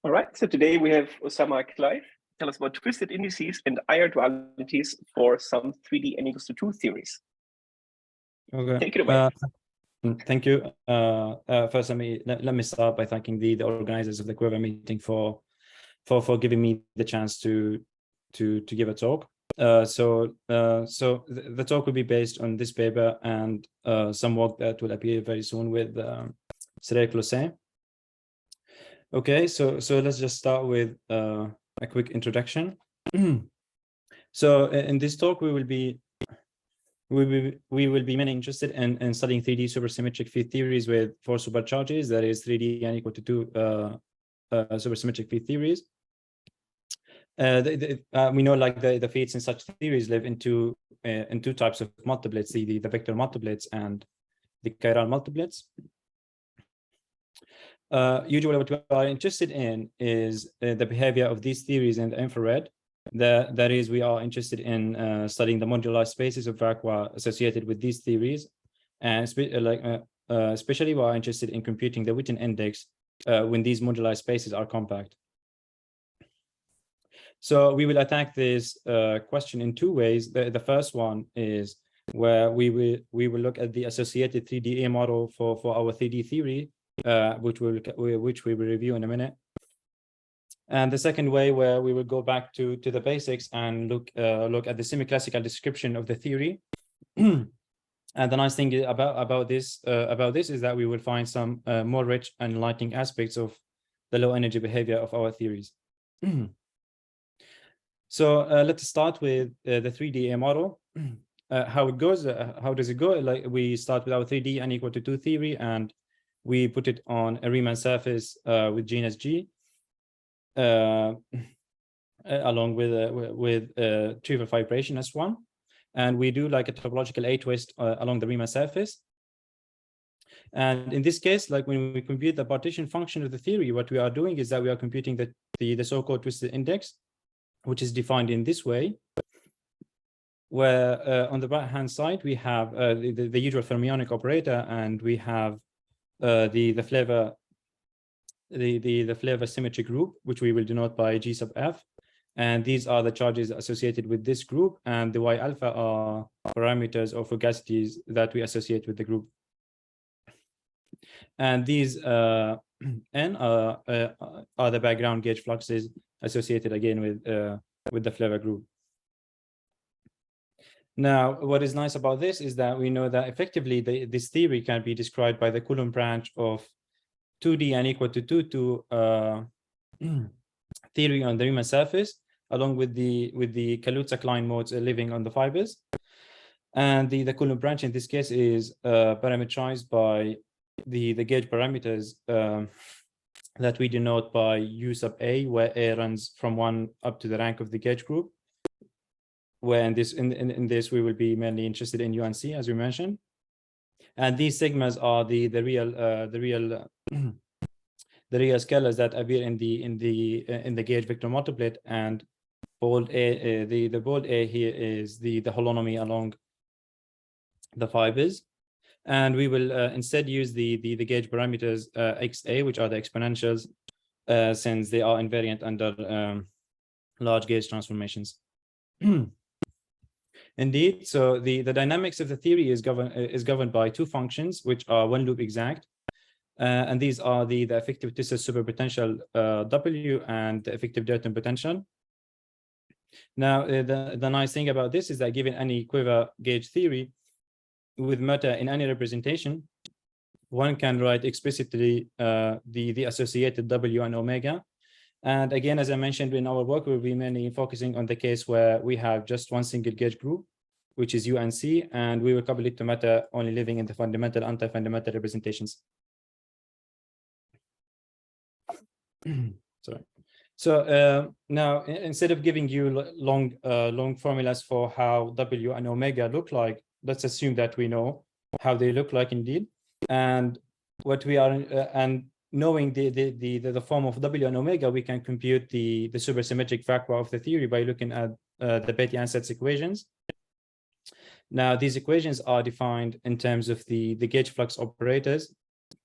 All right, so today we have Osama Khlaif tell us about twisted indices and IR dualities for some 3D n equals to 2 theories. Okay. Take it away. Thank you. First, let me start by thanking the organizers of the Quiver meeting for giving me the chance to give a talk. So the talk will be based on this paper and some work that will appear very soon with Cyril Closset. Okay, so let's just start with a quick introduction. So in this talk, we will be mainly interested in studying 3D supersymmetric field theories with 4 supercharges, that is 3D n equal to 2 supersymmetric field theories. We know like the fields in such theories live in two types of multiplets, the vector multiplets and the chiral multiplets. Usually what we are interested in is the behavior of these theories in the infrared. That is, we are interested in studying the moduli spaces of vacua associated with these theories, and especially we are interested in computing the Witten index when these moduli spaces are compact. So we will attack this question in 2 ways. The first one is where we will look at the associated 3DA model for our 3D theory, which we will review in a minute. And the second way, where we will go back to the basics and look at the semi-classical description of the theory. And the nice thing about this is that we will find some more rich and enlightening aspects of the low energy behavior of our theories. So let's start with the 3DA model. How it goes? How does it go? Like, we start with our 3D n equal to 2 theory, and we put it on a Riemann surface with genus G, along with trivial vibration S1, and we do like a topological A twist along the Riemann surface. And in this case, like when we compute the partition function of the theory, what we are doing is that we are computing the so-called twisted index, which is defined in this way, where on the right-hand side we have the usual fermionic operator, and we have the flavor symmetry group, which we will denote by G sub F. And these are the charges associated with this group, and the Y alpha are parameters or fugacities that we associate with the group. And these N are the background gauge fluxes associated again with the flavor group. Now, what is nice about this is that we know that effectively this theory can be described by the Coulomb branch of 2D n equal to 2 to theory on the Riemann surface, along with the Kaluza-Klein modes living on the fibers. And the Coulomb branch in this case is parameterized by the gauge parameters that we denote by U sub A, where A runs from 1 up to the rank of the gauge group. Where in this we will be mainly interested in U and C, as we mentioned. And these sigmas are the real scalars that appear in the gauge vector multiplet, and bold A, the bold A here is the holonomy along the fibers. And we will instead use the gauge parameters XA, which are the exponentials, since they are invariant under large gauge transformations. Indeed, so the dynamics of the theory is governed by 2 functions, which are one loop exact, and these are the effective tensor superpotential W and the effective Dirton potential. Now, the nice thing about this is that given any quiver gauge theory with meta in any representation, one can write explicitly the associated W and omega. And again, as I mentioned in our work, we'll be mainly focusing on the case where we have just one single gauge group, which is U and C, and we will couple it to meta only living in the fundamental, anti-fundamental representations. Sorry. So now, instead of giving you long formulas for how W and omega look like, let's assume that we know how they look like indeed, and what we are knowing the form of W and omega, we can compute the supersymmetric vacua of the theory by looking at the Betti-Ansatz equations. Now, these equations are defined in terms of the gauge flux operators,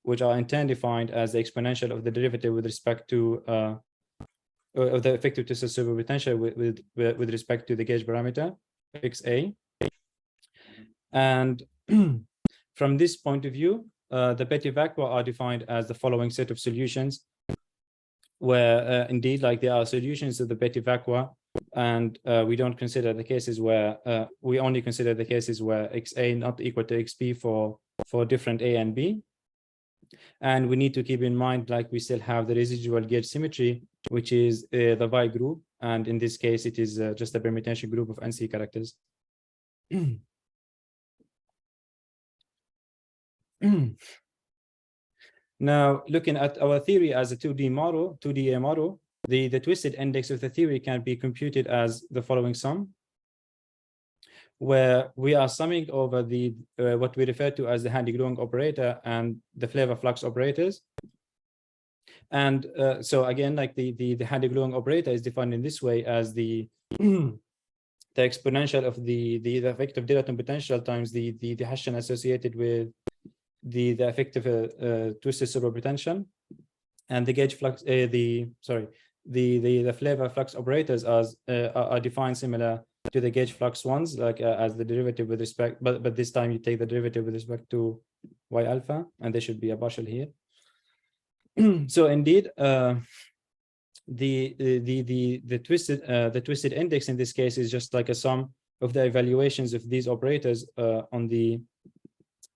which are in turn defined as the exponential of the derivative with respect to of the effective tensor superpotential with respect to the gauge parameter XA. And from this point of view, the Betti vacua are defined as the following set of solutions, where indeed, like, there are solutions of the Betti vacua, and we don't consider the cases where we only consider the cases where XA not equal to XB for different A and B. And we need to keep in mind, like, we still have the residual gauge symmetry, which is the Y group, and in this case, it is just a permutation group of NC characters. Now, looking at our theory as a 2D model, 2DA model, the twisted index of the theory can be computed as the following sum, where we are summing over the what we refer to as the Handy-Gluing operator and the flavor flux operators. And so again, like, the Handy-Gluing operator is defined in this way as the the exponential of the effective dilaton potential times the Hessian associated with the effective twisted superpotential, and the gauge flux the flavor flux operators are defined similar to the gauge flux ones, like as the derivative with respect, but this time you take the derivative with respect to Y alpha, and there should be a partial here. So indeed, the twisted index in this case is just like a sum of the evaluations of these operators on the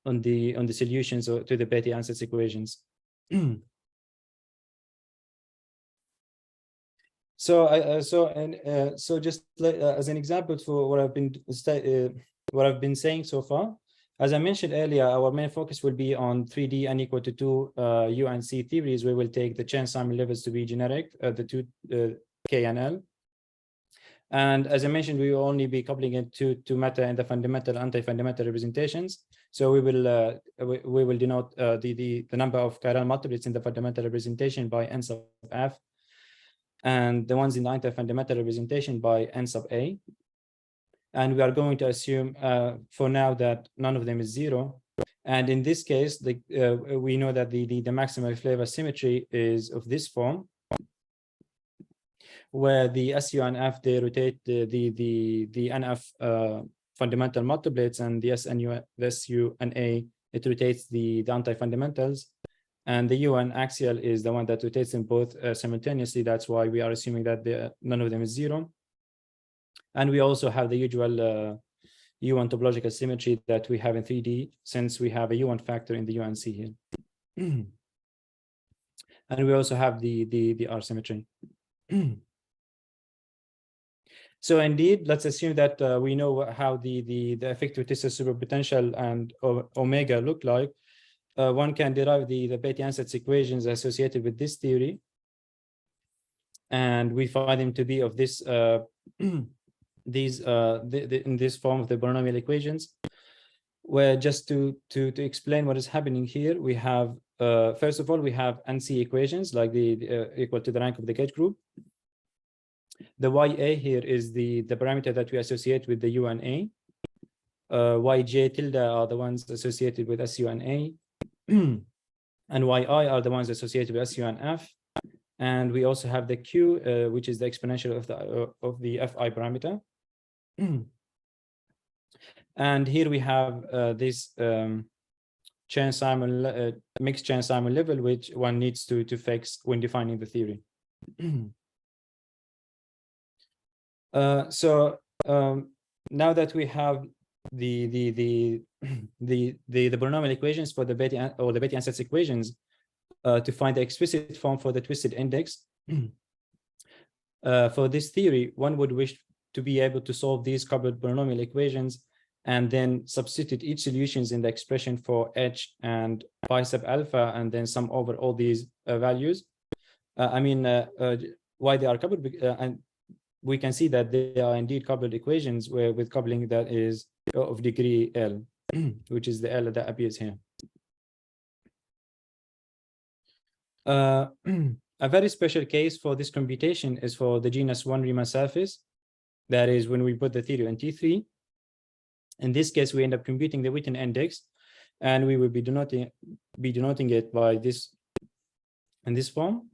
solutions to the Betti-Ansatz equations. So just like, as an example for what I've been saying so far, as I mentioned earlier, our main focus will be on 3D n equal to 2 U and C theories. We will take the chain Simon levels to be generic, the two K and L. And as I mentioned, we will only be coupling it to matter in the fundamental anti-fundamental representations. So we will denote the number of chiral multiplets in the fundamental representation by n sub f, and the ones in the anti-fundamental representation by n sub a. And we are going to assume for now that none of them is 0. And in this case, we know that the maximal flavor symmetry is of this form, where the SU and F, they rotate the NF fundamental multiplets, and the SU and A, it rotates the anti-fundamentals. And the U and axial is the one that rotates them both simultaneously. That's why we are assuming that none of them is 0. And we also have the usual U1 topological symmetry that we have in 3D, since we have a U1 factor in the U and C here. And we also have the R symmetry. So indeed, let's assume that we know how the effective tensor superpotential and omega look like. One can derive the Betti-Ansatz equations associated with this theory, and we find them to be of this in this form of the polynomial equations, where just to explain what is happening here, we have first of all, we have NC equations, like the equal to the rank of the gauge group. The YA here is the parameter that we associate with the U and A. YJ tilde are the ones associated with SU and A. And YI are the ones associated with SU and F. And we also have the Q, which is the exponential of the Fi parameter. And here we have this mixed chain Simon level, which one needs to fix when defining the theory. So now that we have the polynomial equations for the Betti-Ansatz equations to find the explicit form for the twisted index, for this theory, one would wish to be able to solve these coupled polynomial equations and then substitute each solutions in the expression for H and pi sub alpha, and then sum over all these values. Why they are coupled, and we can see that they are indeed coupled equations with coupling that is of degree L, which is the L that appears here. A very special case for this computation is for the genus 1 Riemann surface. That is when we put the theory on T3. In this case, we end up computing the Witten index, and we will be denoting it by this in this form.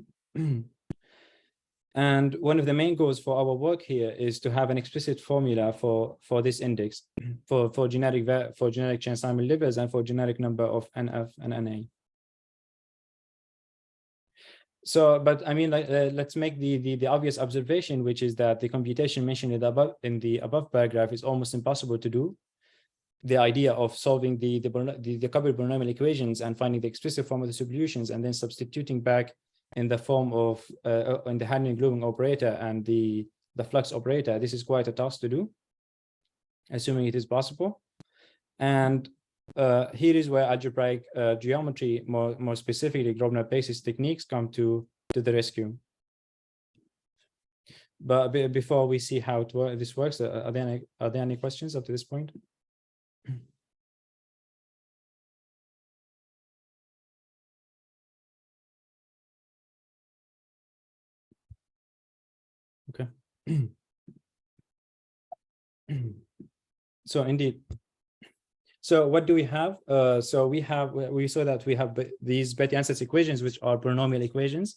And one of the main goals for our work here is to have an explicit formula for this index for generic Chern-Simon livers and for generic number of NF and NA. So, but I mean, let's make the obvious observation, which is that the computation mentioned in the above paragraph is almost impossible to do. The idea of solving the coupled polynomial equations and finding the explicit form of the solutions and then substituting back in the form of in the Hadamard-Globing operator and the flux operator, this is quite a task to do, assuming it is possible. And here is where algebraic geometry, more specifically bner-basis techniques, come to the rescue. But before we see how this works, are there any questions up to this point? Okay. So indeed. So what do we have? So we saw that we have these Bethe-Ansatz equations, which are polynomial equations.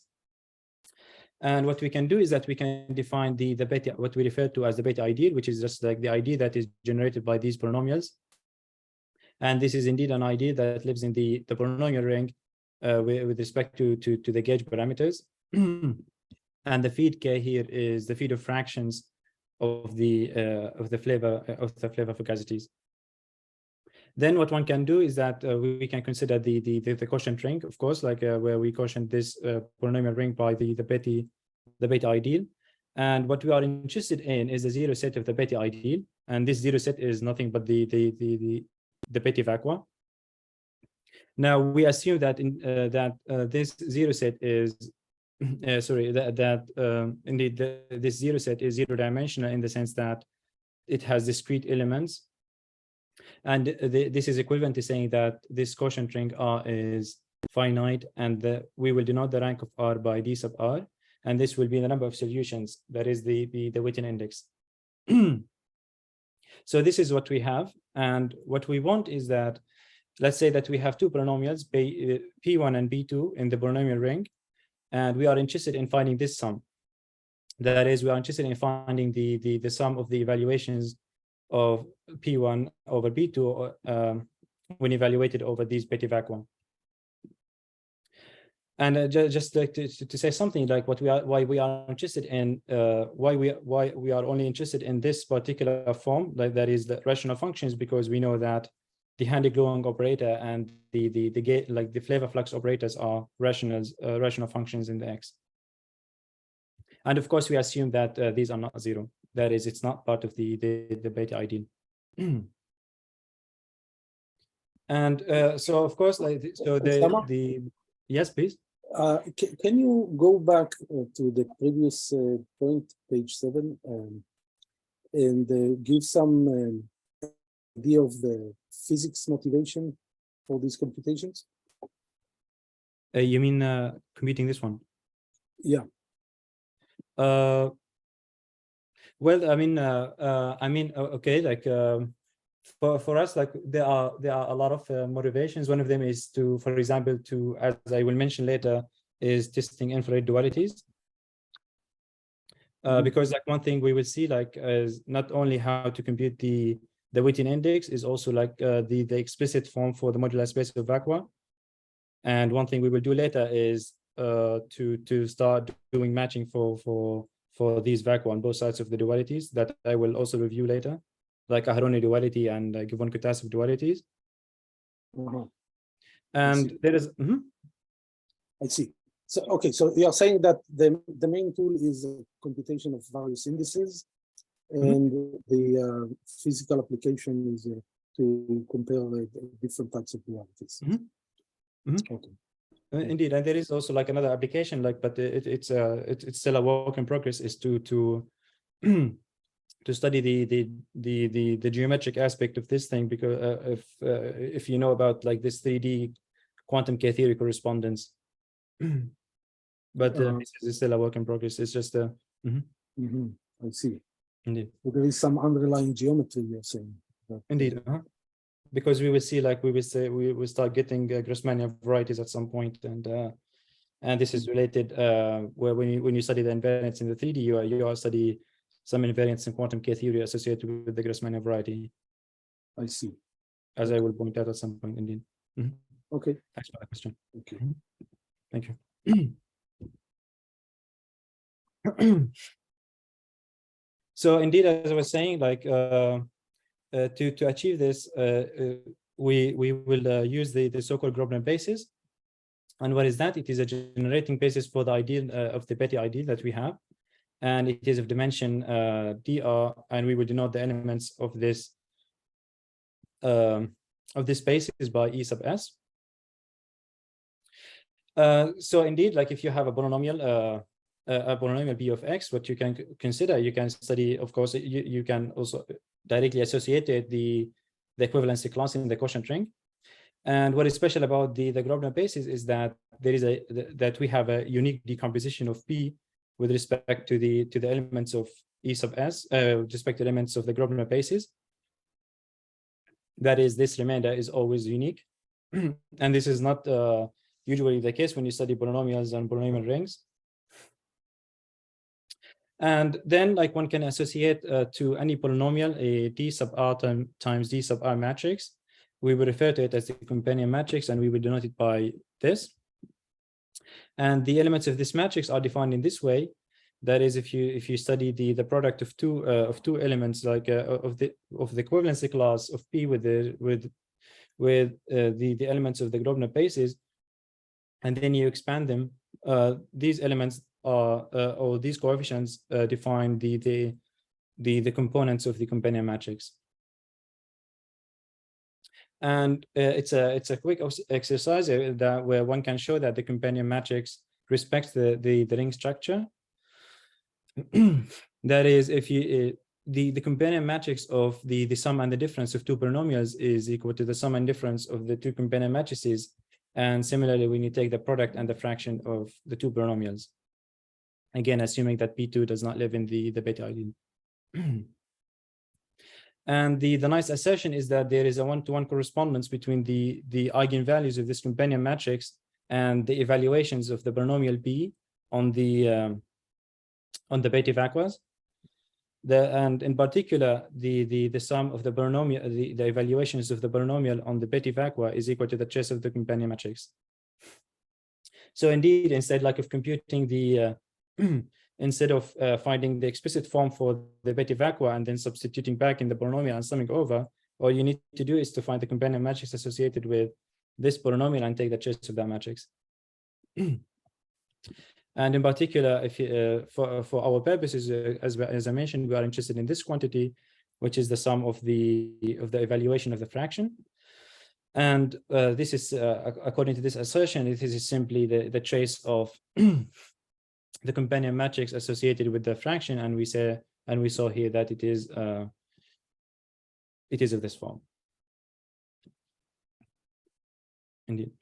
And what we can do is that we can define the Bethe, what we refer to as the Bethe ideal, which is just like the idea that is generated by these polynomials. And this is indeed an idea that lives in the polynomial ring with respect to the gauge parameters. And the feed K here is the feed of fractions of the flavor fugacities. Then what one can do is that we can consider the quotient ring, of course, like where we quotient this polynomial ring by the Bethe ideal. And what we are interested in is the zero set of the Bethe ideal, and this zero set is nothing but the Bethe vacua. Now we assume that this zero set is indeed this zero set is zero dimensional in the sense that it has discrete elements. And this is equivalent to saying that this quotient ring R is finite, and we will denote the rank of R by D sub R, and this will be the number of solutions, that is the Witten index. So this is what we have, and what we want is that, let's say that we have two polynomials, P1 and P2 in the polynomial ring, and we are interested in finding this sum. That is, we are interested in finding the sum of the evaluations of P1 over P2 when evaluated over these Bethe vacua. And just like to say something like why we are interested in why we are only interested in this particular form, like that is the rational functions, because we know that the Hadamard-Globing operator and the flavor flux operators are rational functions in the X. And of course, we assume that these are not zero. That is, it's not part of the Bethe ideal. And so, of course, yes, please. Can you go back to the previous point, page 7, and give some idea of the physics motivation for these computations? You mean computing this one? Yeah. Well, I mean, okay, like for us, like there are a lot of motivations. One of them is to, for example, as I will mention later, is testing infrared dualities. Because like one thing we will see like is not only how to compute the Witten index, is also like the explicit form for the modular space of vacua. And one thing we will do later is to start doing matching for these vacua on both sides of the dualities that I will also review later, like Aharoni duality and Gibbon-Kutasev dualities. And there is I see. So okay, so you are saying that the main tool is computation of various indices, and the physical application is to compare different types of dualities. Okay. Indeed, and there is also like another application, like, but it's still a work in progress, is to to study the geometric aspect of this thing, because if you know about like this 3D quantum K-theory correspondence, but this is still a work in progress. It's just I see. Indeed, but there is some underlying geometry you're saying. Indeed. Because we will see, like we will start getting Grossmanian varieties at some point, and And this is related where when you study the invariance in the 3D, you are study some invariance in quantum K theory associated with the Grassmannian variety. I see. As I will point out at some point, indeed. Okay. Thanks for that question. Okay. Thank you. So indeed, as I was saying, like to achieve this, we will use the so-called Grobner basis. And what is that? It is a generating basis for the ideal of the Betty ideal that we have, and it is of dimension dr, and we will denote the elements of this basis by E sub s. So indeed, like if you have a polynomial b of x, what you can consider, you can study, of course, you can also directly associate the equivalency class in the quotient ring. And what is special about the Grobner basis is that there is that we have a unique decomposition of P with respect to the elements of E sub s, with respect to elements of the Grobner basis. That is, this remainder is always unique, and this is not usually the case when you study polynomials and polynomial rings. And then, like, one can associate to any polynomial a D sub r times D sub r matrix. We will refer to it as the companion matrix, and we will denote it by this. And the elements of this matrix are defined in this way. That is, if you study the product of two elements, like of the equivalency class of P with the elements of the Grobner basis, and then you expand them, these elements are or these coefficients define the components of the companion matrix. And it's a quick exercise where one can show that the companion matrix respects the ring structure. That is, if you the companion matrix of the sum and the difference of two polynomials is equal to the sum and difference of the two companion matrices. And similarly, when you take the product and the fraction of the two polynomials, again assuming that P2 does not live in the Betty ideal. And the nice assertion is that there is a one-to-one correspondence between the eigenvalues of this companion matrix and the evaluations of the polynomial B on the Betty vacuas. And in particular, the sum of the polynomial, the evaluations of the polynomial on the Betty vacua is equal to the trace of the companion matrix. So indeed, instead, like of computing the instead of finding the explicit form for the Betty vacua and then substituting back in the polynomial and summing over, all you need to do is to find the companion matrix associated with this polynomial and take the trace of that matrix. And in particular, if for our purposes, as I mentioned, we are interested in this quantity, which is the sum of the evaluation of the fraction. And this is according to this assertion, this is simply the trace of the companion matrix associated with the fraction, and we saw here that it is of this form. Indeed.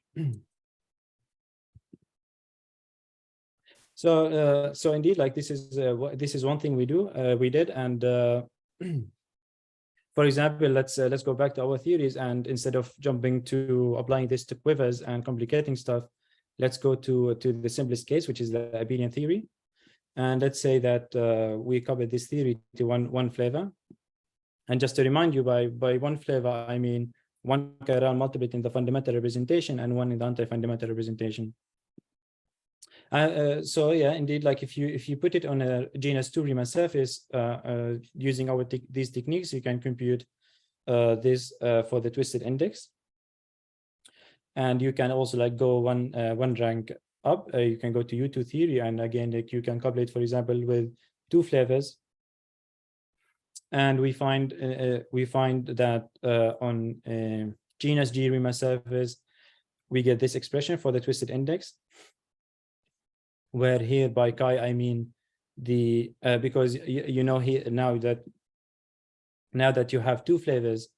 So indeed, like this is one thing we did, and for example, let's go back to our theories, and instead of jumping to applying this to quivers and complicating stuff, let's go to the simplest case, which is the abelian theory. And let's say that we covered this theory to one flavor. And just to remind you, by one flavor, I mean one chiral multiplet in the fundamental representation and one in the anti-fundamental representation. So yeah, indeed, like if you put it on a genus 2 Riemann surface using these techniques, you can compute this for the twisted index. And you can also like go one rank up. You can go to U2 theory, and again, like you can couple it, for example, with two flavors. And we find that on genus G Riemann surface, we get this expression for the twisted index, where here by chi I mean the because you know here now that you have two flavors,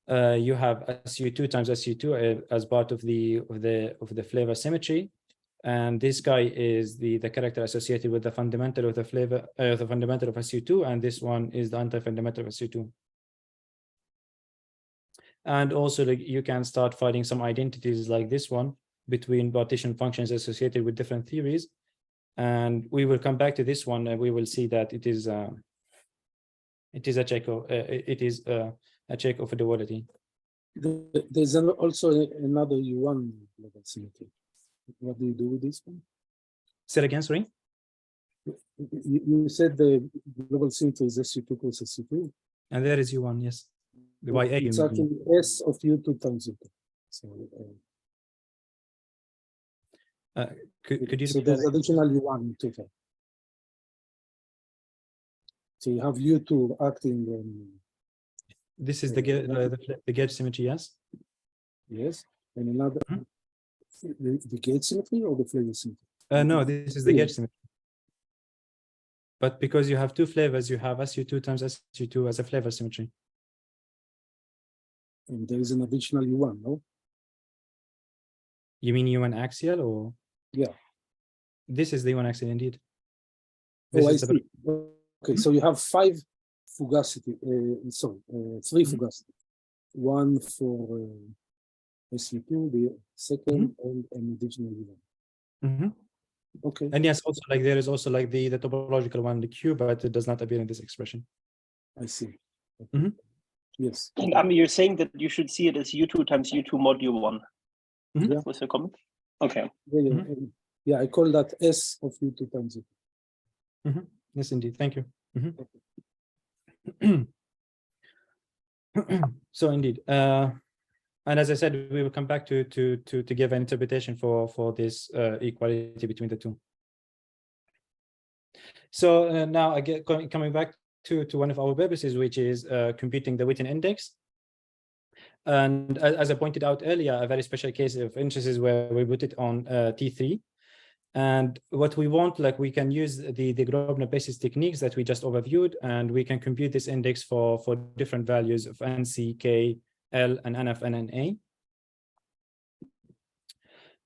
you have SU2 times SU2 as part of the flavor symmetry, and this guy is the character associated with the fundamental of the flavor, the fundamental of SU2, and this one is the anti-fundamental of SU2. And also, like, you can start finding some identities like this one, between partition functions associated with different theories. And we will come back to this one, and we will see that it is a check of a check of a duality. There's also another U1 global symmetry. What do you do with this one? Say it again, sorry. You said the global symmetry is SU2 plus SU2. And there is U1, yes. By A, It's you mean. actually S of U2 times U2. So, could you so repeat there's that? additional U1 to that. So you have U2 acting on. This is the gauge symmetry, yes? Yes. And another, the gauge symmetry or the flavor symmetry? No, this is the gauge symmetry. But because you have two flavors, you have SU2 times SU2 as a flavor symmetry. And there is an additional U1, no? You mean U1 axial or? Yeah. This is the U1 axial indeed. Oh, I see. Okay, so you have five fugacity, three fugacity. One for SU2, the second, and an additional U1. Okay. And yes, also like there is also like the topological one, the Q, but it does not appear in this expression. I see. Okay. Yes. And you're saying that you should see it as U2 times U2 mod U1. Yeah. Was your comment? Okay. Yeah, I call that S of U2 times U2. Yes, indeed. Thank you. So indeed, and as I said, we will come back to give an interpretation for this equality between the two. So now again, coming back to one of our purposes, which is computing the Witten index. And as I pointed out earlier, a very special case of interest is where we put it on T3. And what we want, like we can use the bner-basis techniques that we just overviewed, and we can compute this index for different values of NC, K, L, and NF, and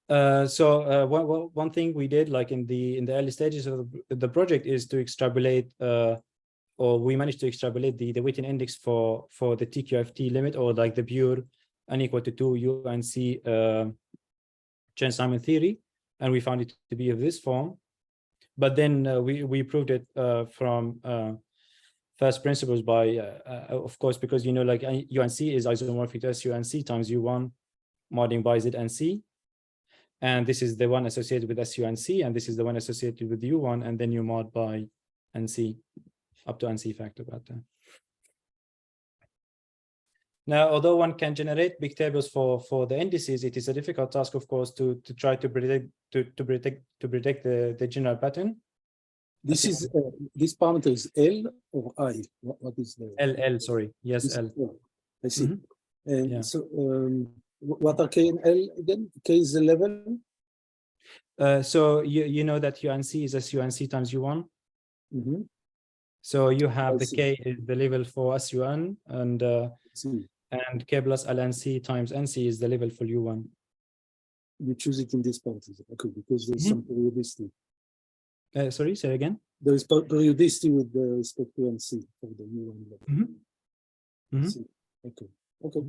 NA. So one thing we did, like in the early stages of the project, is to extrapolate, or we managed to extrapolate the Witten index for the TQFT limit, or like the pure n equal to 2 UNC Chern-Simon theory, and we found it to be of this form. But then we proved it from first principles by, of course, because you know, like UNC is isomorphic to SUNC times U1 modding by ZNC. And this is the one associated with SUNC, and this is the one associated with U1, and then you mod by NC up to NC factor about that. Now, although one can generate big tables for the indices, it is a difficult task, of course, to try to predict the general pattern. This is this parameter is L or I? What is the L? Sorry, yes, L. I see. And so, what are K and L again? K is the level. So you know that UNC is SUNC times U1. So you have the K is the level for SUN, and K plus LNC times NC is the level for U1. You choose it in this part, okay, because there's some periodicity. Sorry, say again. There is periodicity with respect to NC for the U1 level. Okay.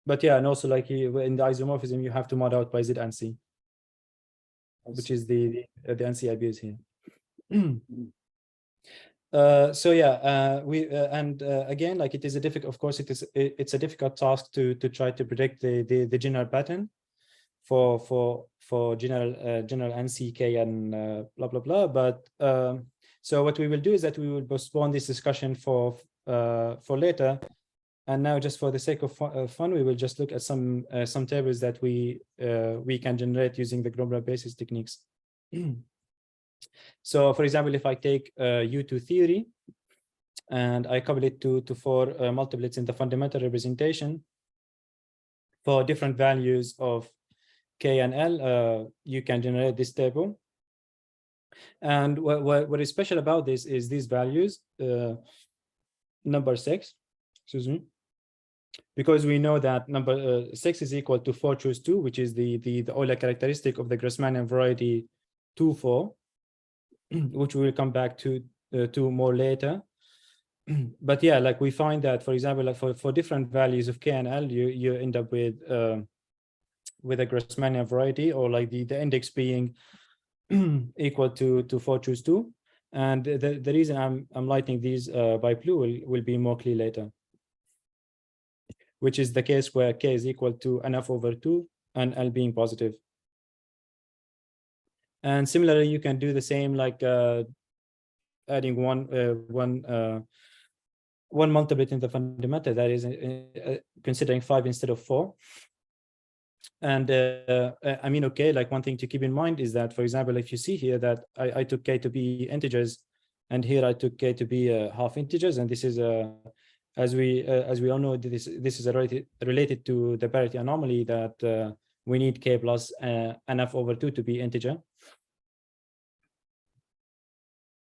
But yeah, and also like in the isomorphism, you have to mod out by ZNC, which is the NC I abuse here. So yeah, again, like it is a difficult, of course, it's a difficult task to try to predict the general pattern for general NCK and blah blah blah. But so what we will do is that we will postpone this discussion for later. And now, just for the sake of fun, we will just look at some tables that we can generate using the bner-basis techniques. So, for example, if I take U2 theory and I couple it to 4 multiplets in the fundamental representation for different values of K and L, you can generate this table. And what is special about this is these values, number 6, excuse me, because we know that number 6 is equal to 4 choose 2, which is the Euler characteristic of the Grassmannian variety 2, 4. Which we will come back to more later. But yeah, like we find that, for example, like for different values of K and L, you end up with with a Grassmannian variety, or like the index being equal to 4 choose 2. And the reason I'm lighting these by blue will be more clear later, which is the case where k is equal to NF over 2 and L being positive. And similarly, you can do the same, like adding one multiplet in the fundamental, that is considering 5 instead of 4. And I mean, okay, like one thing to keep in mind is that, for example, if you see here that I took k to be integers, and here I took k to be half integers, and this is as we all know, this is related to the parity anomaly, that we need k plus NF over 2 to be integer.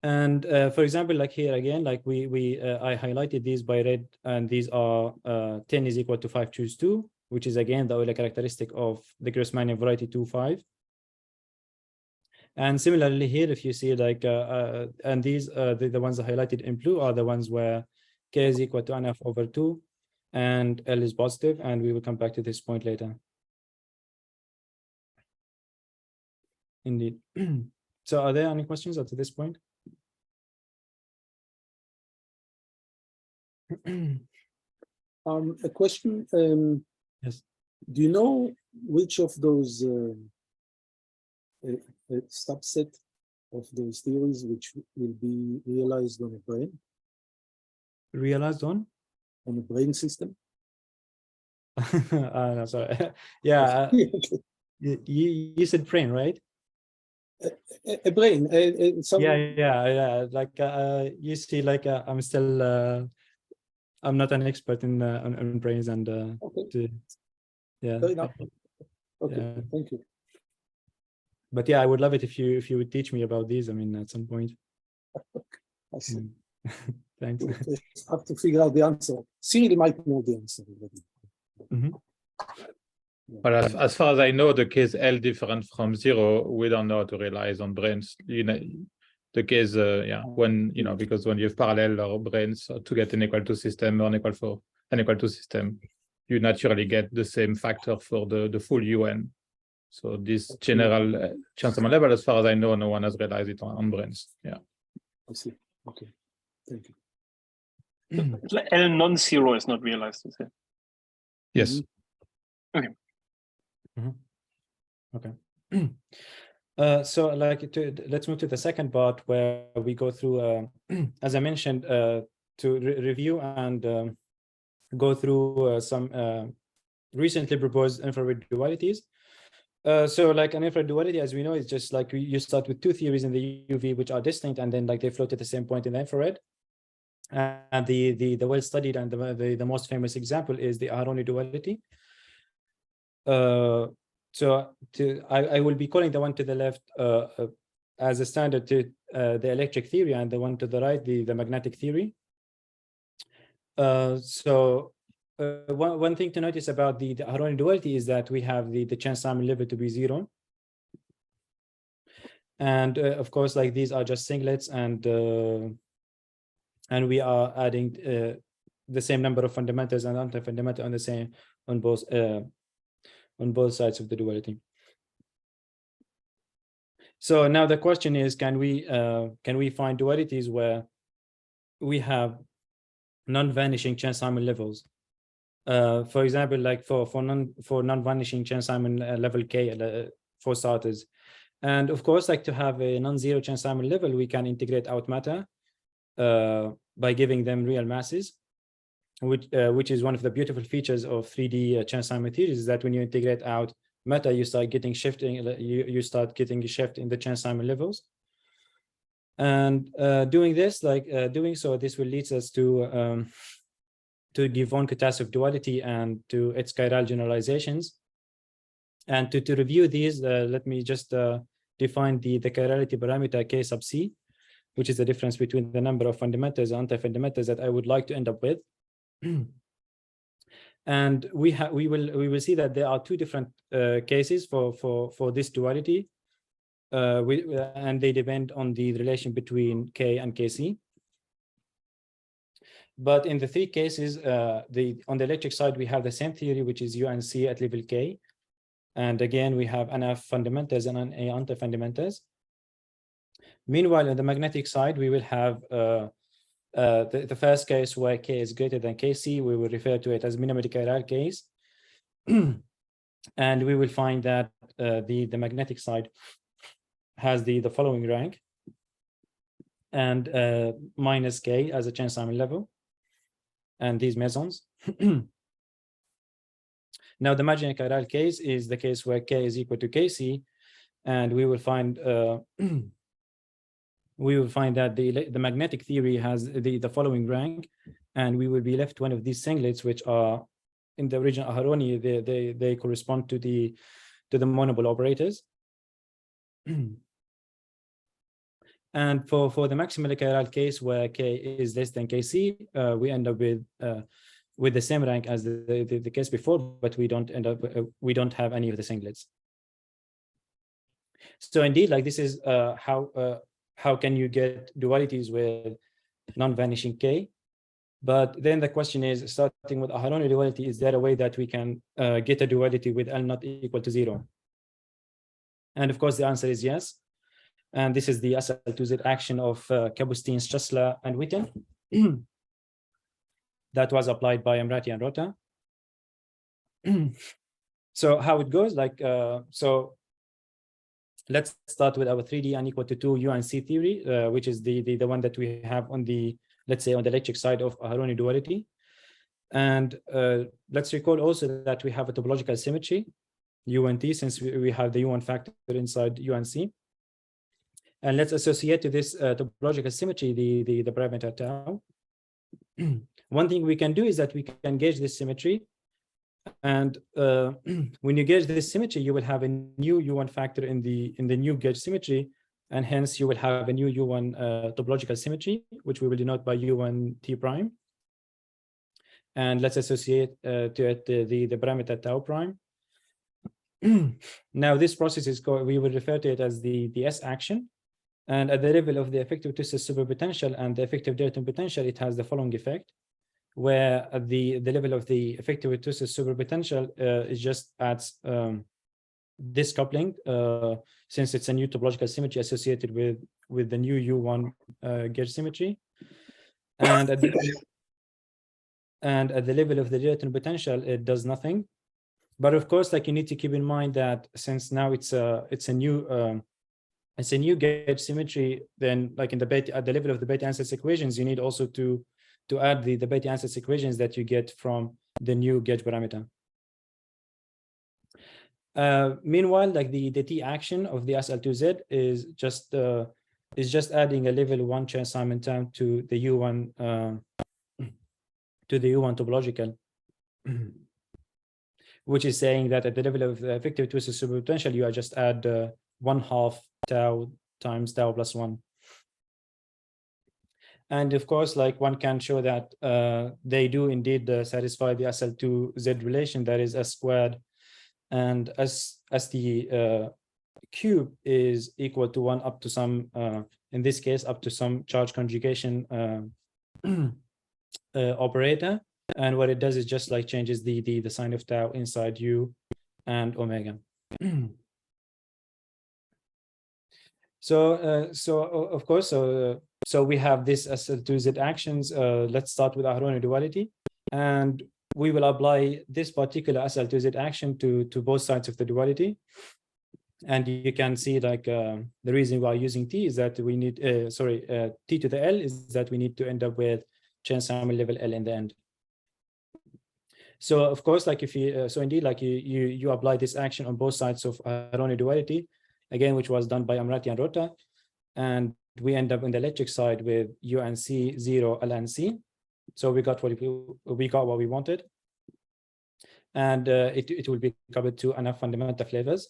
And for example, like here again, like I highlighted these by red, and these are 10 is equal to 5 choose 2, which is again the Euler characteristic of the Grassmannian variety 2, 5. And similarly here, if you see like, and these the ones highlighted in blue are the ones where k is equal to NF over 2 and L is positive, and we will come back to this point later. Indeed. So are there any questions up to this point? A question. Yes. Do you know which of those subset of those theories which will be realized on a brain? Realized on a brain system? No, sorry. Yeah, you said brain, right? A brain. Yeah. Like you see, like I'm still. I'm not an expert in on brains, and okay. Yeah. Fair enough. Okay, yeah. Thank you. But yeah, I would love it if you would teach me about these. I mean, at some point. I see. Thanks. We have to figure out the answer. Cyril might know the answer already. Mm-hmm. Yeah. But as far as I know, the case L different from 0, we don't know how to realize on brains. You know, the case, when because when you have parallel or brains to get an equal to system or an equal to system, you naturally get the same factor for the full UN. So this general chance-Hammer level, as far as I know, no one has realized it on brains. Yeah. I see. Okay. Thank you. L non-zero is not realized, is it? Yes. Okay. Okay. So like let's move to the second part, where we go through, as I mentioned, to review and go through some recently proposed infrared dualities. So like an infrared duality, as we know, is just like you start with two theories in the UV which are distinct, and then like they float at the same point in the infrared. And the well-studied and the most famous example is the Aharoni duality. So I will be calling the one to the left as a standard to the electric theory, and the one to the right the magnetic theory. So one thing to notice about the Aharoni duality is that we have the chance-Simon level to be 0. And of course, like these are just singlets, and we are adding the same number of fundamentals and anti-fundamental on both sides of the duality. So now the question is, can we find dualities where we have non-vanishing chance-Simon levels? For example, like for non-vanishing chance-Simon level k for starters. And of course, like to have a non-zero chance-Simon level, we can integrate out matter by giving them real masses, which is one of the beautiful features of 3D chance-Simon theories, is that when you integrate out matter, you start getting shifting. You start getting a shift in the chance-Simon levels. And doing so, this will lead us to Givon-Kutasev duality and to its chiral generalizations. And to review these, let me just define the chirality parameter k sub c, which is the difference between the number of fundamentals and anti-fundamentals that I would like to end up with. And we will see that there are two different cases for this duality, and they depend on the relation between k and kc. But in the three cases, on the electric side, we have the same theory, which is U and C at level k. And again, we have NF fundamentals and NA anti-fundamentals. Meanwhile, on the magnetic side, we will have the first case where K is greater than Kc. We will refer to it as minimally chiral case. And we will find that the magnetic side has the following rank, and minus K as a Chern-Simon level, and these mesons. Now, the imaginary chiral case is the case where K is equal to Kc, and we will find that the magnetic theory has the following rank, and we will be left one of these singlets, which are in the original Aharoni. They correspond to the monopole operators. And for the maximally chiral case where K is less than Kc, we end up with the same rank as the case before, but we don't have any of the singlets. So indeed, like, this is how can you get dualities with non-vanishing K? But then the question is, starting with Aharoni duality, is there a way that we can get a duality with L not equal to 0? And of course, the answer is yes. And this is the SL2Z action of Kapustin, Schussler, and Witten. That was applied by Amrati and Rota. So how it goes, like, so let's start with our 3D n equal to 2 UNC theory, which is the one that we have on the, let's say, on the electric side of Aharoni duality. And let's recall also that we have a topological symmetry, UNT, since we have the U1 factor inside UNC. And let's associate to this topological symmetry the parameter tau. One thing we can do is that we can gauge this symmetry. And when you gauge this symmetry, you will have a new U1 factor in the new gauge symmetry, and hence you will have a new U1 topological symmetry, which we will denote by U1 T prime. And let's associate to it the parameter tau prime. Now this process is called, we will refer to it as the S action. And at the level of the effective twisted superpotential and the effective Dayton potential, it has the following effect, where at the level of the effective twisted superpotential, it just adds this coupling, since it's a new topological symmetry associated with the new U1 gauge symmetry. And at the level of the Dayton potential, it does nothing. But of course, like, you need to keep in mind that since now it's a new gauge symmetry, then like in the Bethe, at the level of the Bethe-Ansatz equations, you need also to add the Bethe-Ansatz equations that you get from the new gauge parameter. Meanwhile, like the T action of the SL2Z is just adding a level 1 Chern-Simon term to the U1 topological, which is saying that at the level of the effective twisted superpotential, you just add 1/2 tau times tau plus 1. And of course, like, one can show that they do indeed satisfy the SL2Z relation, that is S squared, and as the cube is equal to 1 up to some, in this case, up to some charge conjugation operator. And what it does is just like changes the sign of tau inside U and omega. So of course, so we have this SL2Z actions. Let's start with Aharoni duality, and we will apply this particular SL2Z action to both sides of the duality. And you can see, like, the reason why using T is that we need T to the L is that we need to end up with Chern-Simon level L in the end. So of course, like, if you so indeed, like, you apply this action on both sides of Aharoni duality, again, which was done by Amrati and Rota, and we end up on the electric side with UNC 0 LNC. So we got what we wanted, and it will be coupled to enough fundamental flavors.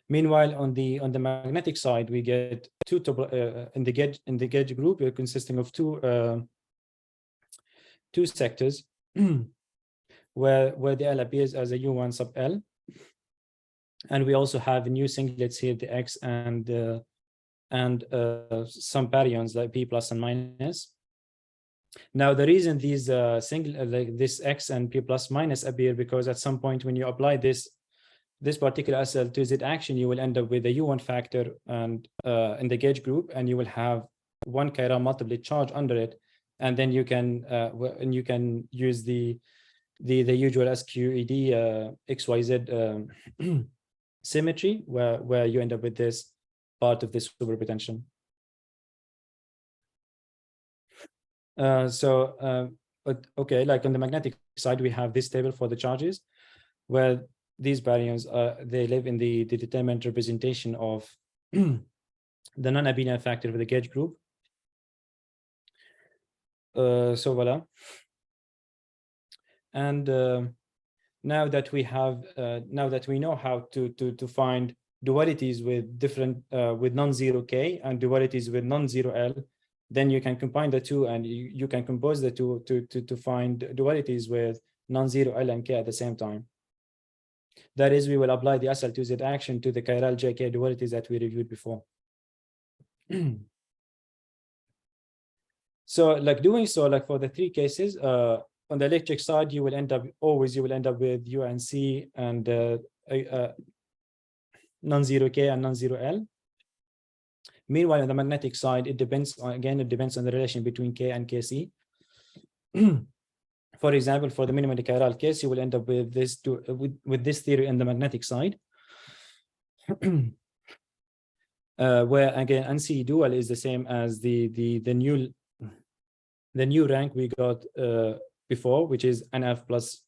Meanwhile, on the magnetic side, we get two in the gauge group, consisting of two sectors, where the L appears as a U1 sub L. And we also have new singlets here, the X and some baryons like P plus and minus. Now, the reason these like this X and P plus minus appear, because at some point when you apply this this particular SL2Z action, you will end up with a U1 factor and in the gauge group, and you will have one chiral multiplet charge under it, and then you can use the usual SQED XYZ symmetry, where you end up with this part of this superpotential. Okay, like on the magnetic side, we have this table for the charges, where these baryons they live in the determinant representation of the non-abelian factor of the gauge group. So voila. And now that we know how to find dualities with different with non-zero k and dualities with non-zero l, then you can combine the two, and you can compose the two to find dualities with non-zero l and k at the same time. That is, we will apply the SL2Z action to the chiral JK dualities that we reviewed before. So like doing so, like for the three cases, on the electric side, you will end up with U and C and non-zero K and non-zero L. Meanwhile, on the magnetic side, it depends on the relation between K and KC. For example, for the minimally chiral case, you will end up with this with this theory in the magnetic side, where again NC dual is the same as the new rank we got before, which is NF plus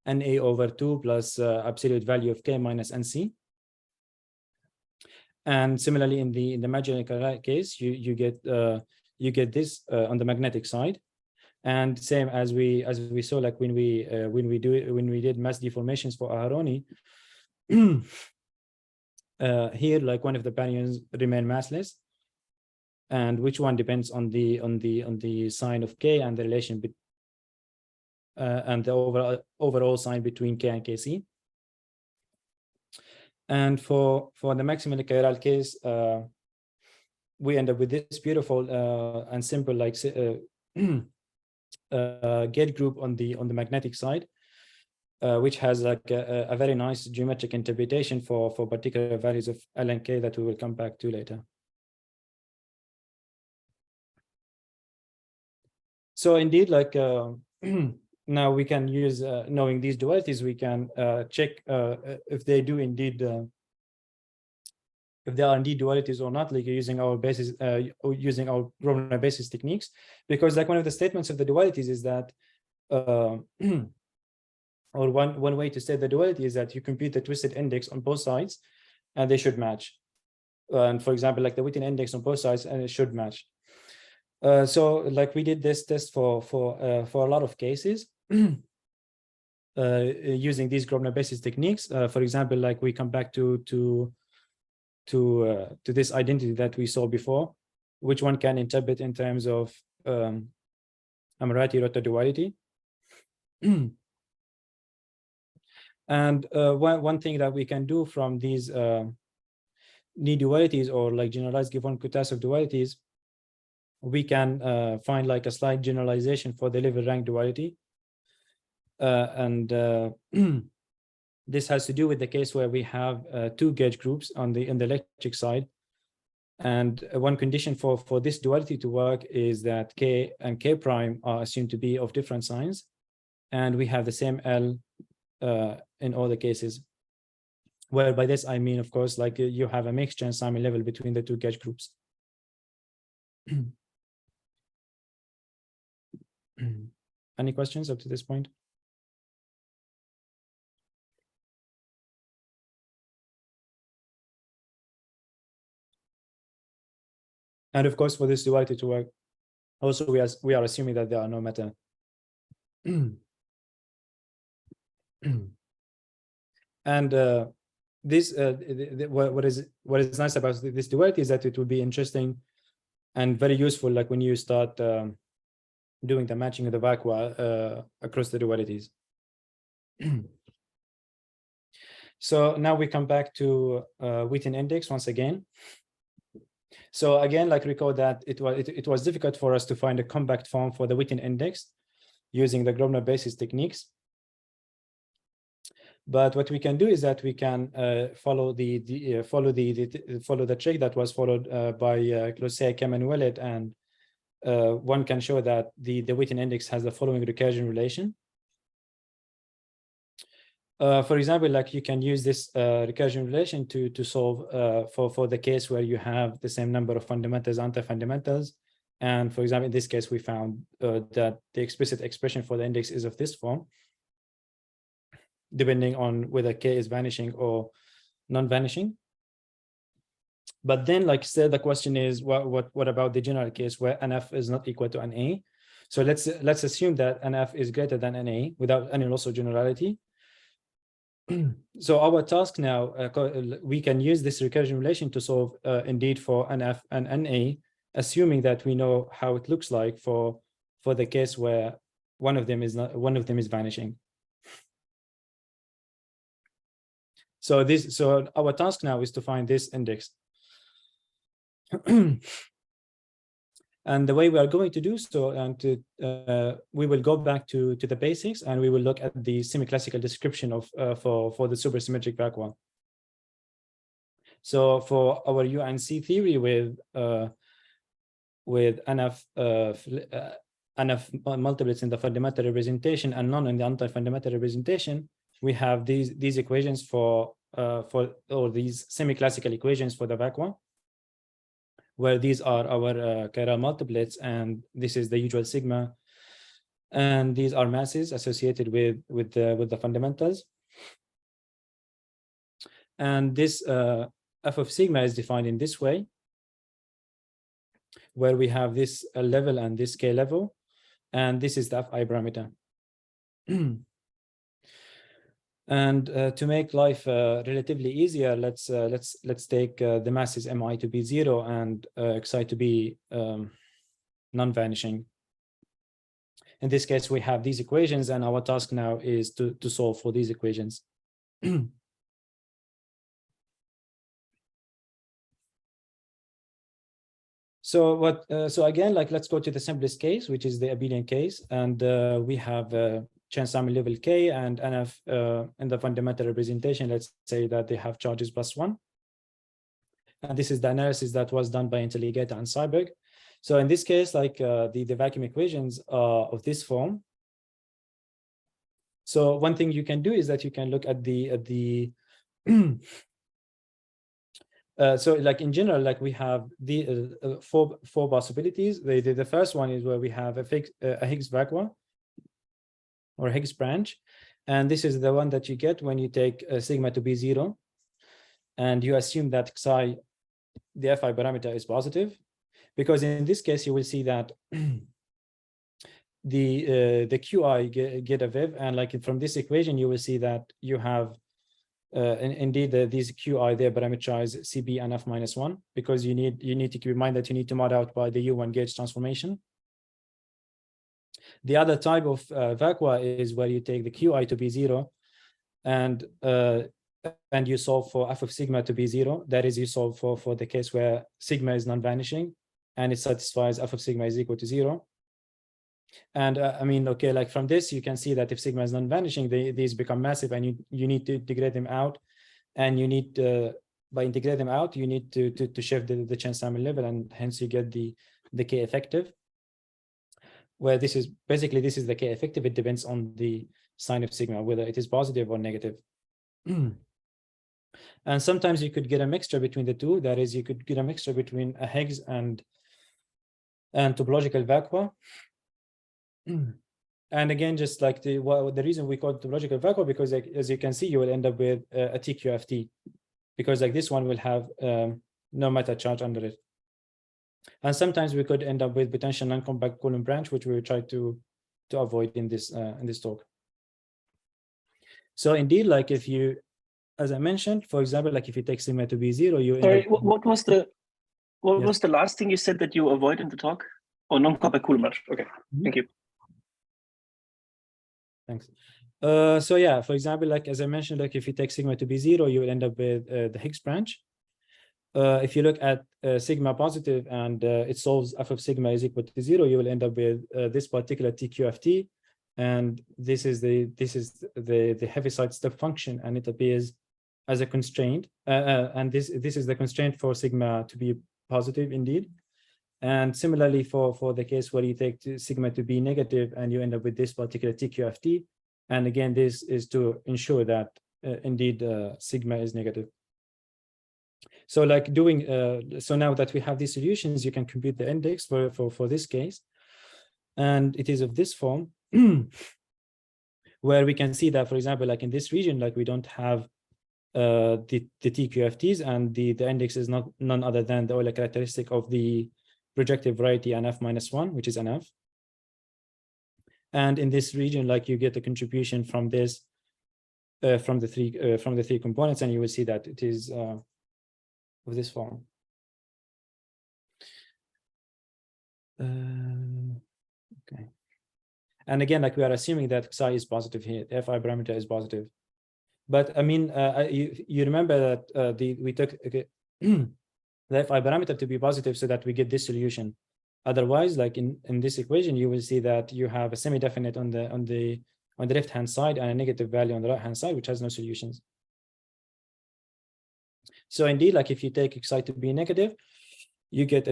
NA over 2 plus absolute value of K minus NC. And similarly, in the imaginary chiral case, you get this on the magnetic side. And same as we saw, like when we did mass deformations for Aharoni, here like one of the baryons remain massless, and which one depends on the sign of K and the relation and the overall sign between K and KC. And for the maximally chiral case, we end up with this beautiful and simple like gauge group on the magnetic side, which has like a very nice geometric interpretation for particular values of L and K that we will come back to later. So indeed, like now we can use knowing these dualities, we can check if they do indeed if they are indeed dualities or not, like using our basis using our Grosvenor basis techniques, because like one of the statements of the dualities is that or one way to say the duality is that you compute the twisted index on both sides and they should match. And for example, like the Witten index on both sides, and it should match. So like we did this test for a lot of cases using these Grosvenor basis techniques. For example, like we come back to this identity that we saw before, which one can interpret in terms of Ammirati-Rota duality. And one thing that we can do from these knee dualities or like generalized given Kutasov dualities, we can find like a slight generalization for the level rank duality. This has to do with the case where we have two gauge groups in the electric side. And one condition for this duality to work is that K and K prime are assumed to be of different signs. And we have the same L in all the cases. Where by this, I mean, of course, like you have a mixture and Simon level between the two gauge groups. Any questions up to this point? And of course, for this duality to work, also we are assuming that there are no matter. And this what is nice about this duality is that it will be interesting and very useful, like when you start doing the matching of the vacua across the dualities. So now we come back to Witten index once again. So again, like recall that it was difficult for us to find a compact form for the Witten index using the Grosvenor basis techniques. But what we can do is that we can follow the trick that was followed by Closset, Kem, and Willett, and one can show that the Witten index has the following recursion relation. For example, like you can use this recursion relation to solve for the case where you have the same number of fundamentals, anti-fundamentals. And for example, in this case, we found that the explicit expression for the index is of this form, depending on whether K is vanishing or non-vanishing. But then, like still, the question is, what about the general case where NF is not equal to NA? So let's assume that NF is greater than NA without any loss of generality. So our task now, we can use this recursion relation to solve indeed for NF and NA, assuming that we know how it looks like for the case where one of them is vanishing. So our task now is to find this index. And the way we are going to do so, and we will go back to the basics, and we will look at the semi-classical description of for the supersymmetric vacuum. So for our UNC theory with NF multiplets in the fundamental representation and none in the anti-fundamental representation, we have these equations or these semi-classical equations for the vacuum, where these are our chiral multiplets, and this is the usual sigma, and these are masses associated with the fundamentals. And this f of sigma is defined in this way, where we have this level and this k level, and this is the fi parameter. And to make life relatively easier, let's take the masses mi to be 0 and xi to be non-vanishing. In this case, we have these equations, and our task now is to solve for these equations. So again, like let's go to the simplest case, which is the abelian case, and we have Chern-Simons level K and NF in the fundamental representation. Let's say that they have charges +1. And this is the analysis that was done by Intilligator and Seiberg. So in this case, like the vacuum equations are of this form. So one thing you can do is that you can look at the so like in general, like we have the four possibilities. The first one is where we have a Higgs vacuum or Higgs branch, and this is the one that you get when you take sigma to be 0, and you assume that xi, the fi parameter, is positive, because in this case you will see that the qi get a viv, and like from this equation you will see that you have indeed these qi there parameterize cb and f minus 1, because you need to keep in mind that you need to mod out by the U1 gauge transformation. The other type of vacua is where you take the qi to be 0 and you solve for f of sigma to be 0. That is, you solve for the case where sigma is non-vanishing and it satisfies f of sigma is equal to 0. And I mean, okay, like from this you can see that if sigma is non-vanishing, these become massive, and you need to integrate them out, and you need by integrate them out you need to shift the Chern-Simons level, and hence you get the k effective, where this is the k effective. It depends on the sign of sigma, whether it is positive or negative. And sometimes you could get a mixture between the two. That is, you could get a mixture between a Higgs and topological vacua. And again, just like the reason we call it topological vacua, because like, as you can see, you will end up with a TQFT, because like this one will have no matter charge under it. And sometimes we could end up with potential non-compact Coulomb branch, which we will try to avoid in this talk. So indeed, like if you, as I mentioned, for example, like if you take sigma to be 0, you sorry, what was the last thing you said that you avoid in the talk? Oh, non-compact Coulomb branch. Okay, thank you. Thanks. So yeah, for example, like as I mentioned, like if you take sigma to be 0, you will end up with the Higgs branch. If you look at sigma positive and it solves f of sigma is equal to 0, you will end up with this particular TQFT, and this is the Heaviside step function, and it appears as a constraint, and this is the constraint for sigma to be positive indeed. And similarly for the case where you take sigma to be negative and you end up with this particular TQFT, and again this is to ensure that indeed sigma is negative. So like doing so now that we have these solutions, you can compute the index for this case, and it is of this form where we can see that, for example, like in this region, like we don't have the TQFTs, and the index is none other than the Euler characteristic of the projective variety NF-1, which is NF. And in this region, like you get a contribution from this from the three components, and you will see that it is of this form. Okay. And again, like we are assuming that psi is positive here, the Fi parameter is positive. But I mean, you remember that we took the Fi parameter to be positive so that we get this solution. Otherwise, like in this equation, you will see that you have a semi-definite on the left-hand side and a negative value on the right-hand side, which has no solutions. So indeed, like if you take xi to be negative, you get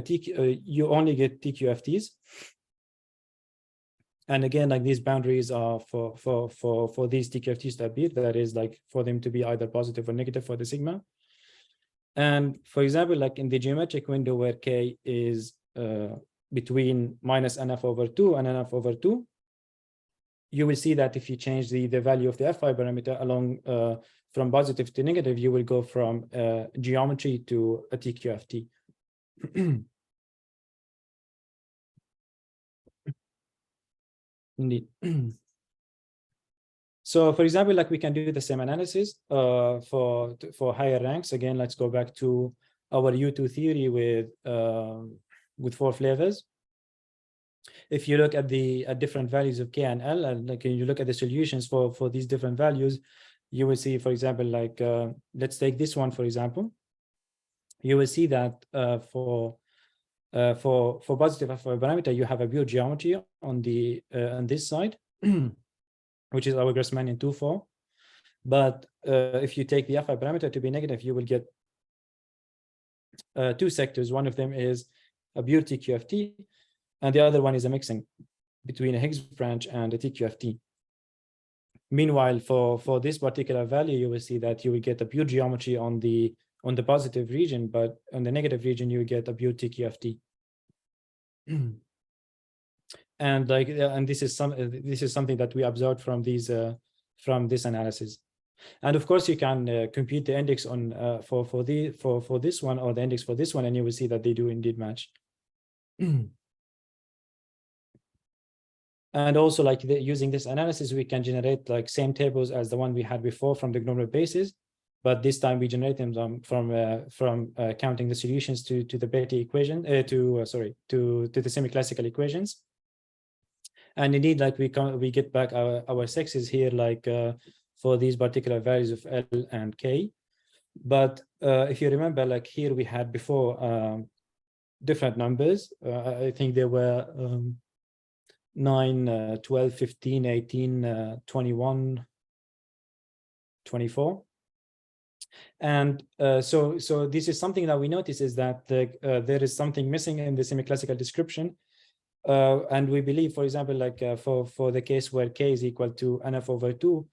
you only get TQFTs. And again, like these boundaries are for these TQFTs to appear, that is like for them to be either positive or negative for the sigma. And for example, like in the geometric window where k is between minus NF/2 and NF/2, you will see that if you change the value of the Fi parameter along from positive to negative, you will go from geometry to a TQFT. Indeed. So for example, like we can do the same analysis for higher ranks. Again, let's go back to our U2 theory with 4 flavors. If you look at the different values of K and L, and like you look at the solutions for these different values, you will see, for example, like let's take this one, for example. You will see that for positive Fi parameter, you have a pure geometry on this side, which is our Grassmannian 2-4. But if you take the Fi parameter to be negative, you will get 2 sectors. One of them is a pure TQFT, and the other one is a mixing between a Higgs branch and a TQFT. Meanwhile, for this particular value, you will see that you will get a pure geometry on the positive region, but on the negative region, you get a pure TQFT. And like, and this is something that we observed from this analysis. And of course, you can compute the index on for this one, or the index for this one, and you will see that they do indeed match. And also, like using this analysis, we can generate like same tables as the one we had before from the normal basis, but this time we generate them from counting the solutions to the Betti equation, to the semi-classical equations. And indeed, like we get back our sexes here, like for these particular values of L and K. But if you remember, like here we had before different numbers. I think there were 9, 12, 15, 18, 21, 24. And so this is something that we notice, is that there is something missing in the semi-classical description. And we believe, for example, like for the case where K is equal to NF/2,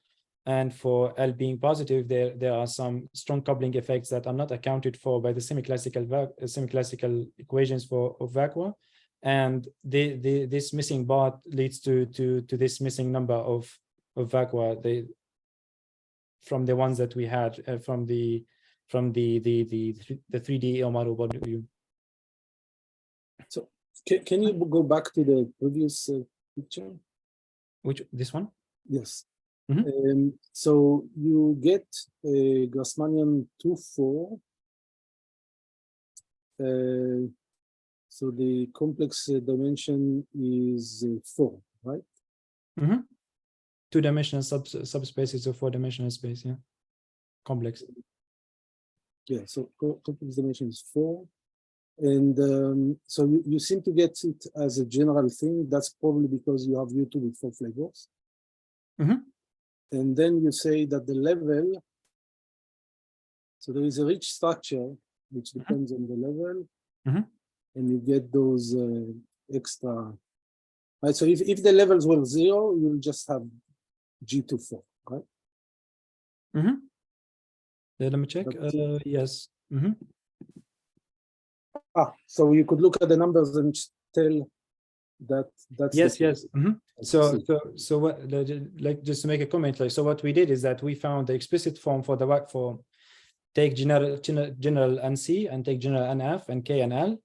and for L being positive, there are some strong coupling effects that are not accounted for by the semi-classical equations of vacua. And this missing part leads to this missing number of vacua from the ones that we had from the 3D Omaro body view. So can you go back to the previous picture? Which, this one? Yes. Mm-hmm. So you get a Grassmannian 2-4. So the complex dimension is 4, right? Mm-hmm. 2-dimensional subspaces of 4-dimensional space, yeah. Complex. Yeah, so complex dimension is 4. And so you seem to get it as a general thing. That's probably because you have U2 with 4 flavors. And then you say that the level, so there is a rich structure which depends on the level, and you get those extra. Right, so if the levels were 0, you'll just have G24, right? Let me check. Yes. So you could look at the numbers and tell that that's yes. So what, like, just to make a comment, like, so what we did is that we found the explicit form for the WAC form. Take general NC and take general NF and K and L.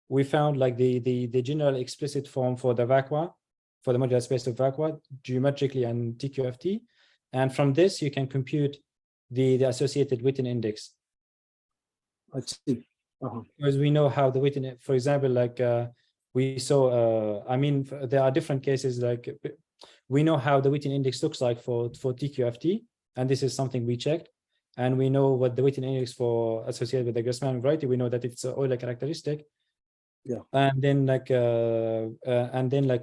We found like the general explicit form for the vacua, for the modular space of vacua, geometrically and TQFT. And from this, you can compute the associated Witten index. I see. Because we know how the Witten, for example, like we saw, I mean, there are different cases, like we know how the Witten index looks like for TQFT, and this is something we checked. And we know what the Witten index for associated with the Grassmann variety. We know that it's an Euler characteristic. Yeah. And then like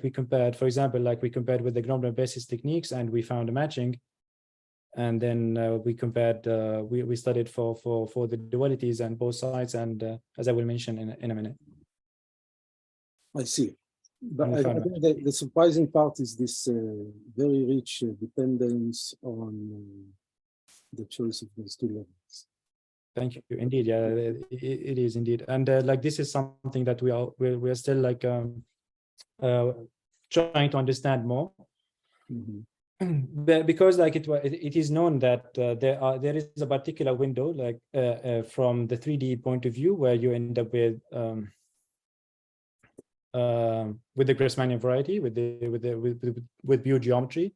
we compared, for example, like we compared with the bner-basis techniques, and we found a matching. And then we compared, we studied for the dualities and both sides, and as I will mention in a minute. I see. But I think the surprising part is this very rich dependence on the choice of those two levels. Thank you. Indeed, yeah, it is indeed, and like this is something that we are still like trying to understand more, because like it is known that there is a particular window, like from the 3D point of view, where you end up with the Grassmannian variety with pure geometry.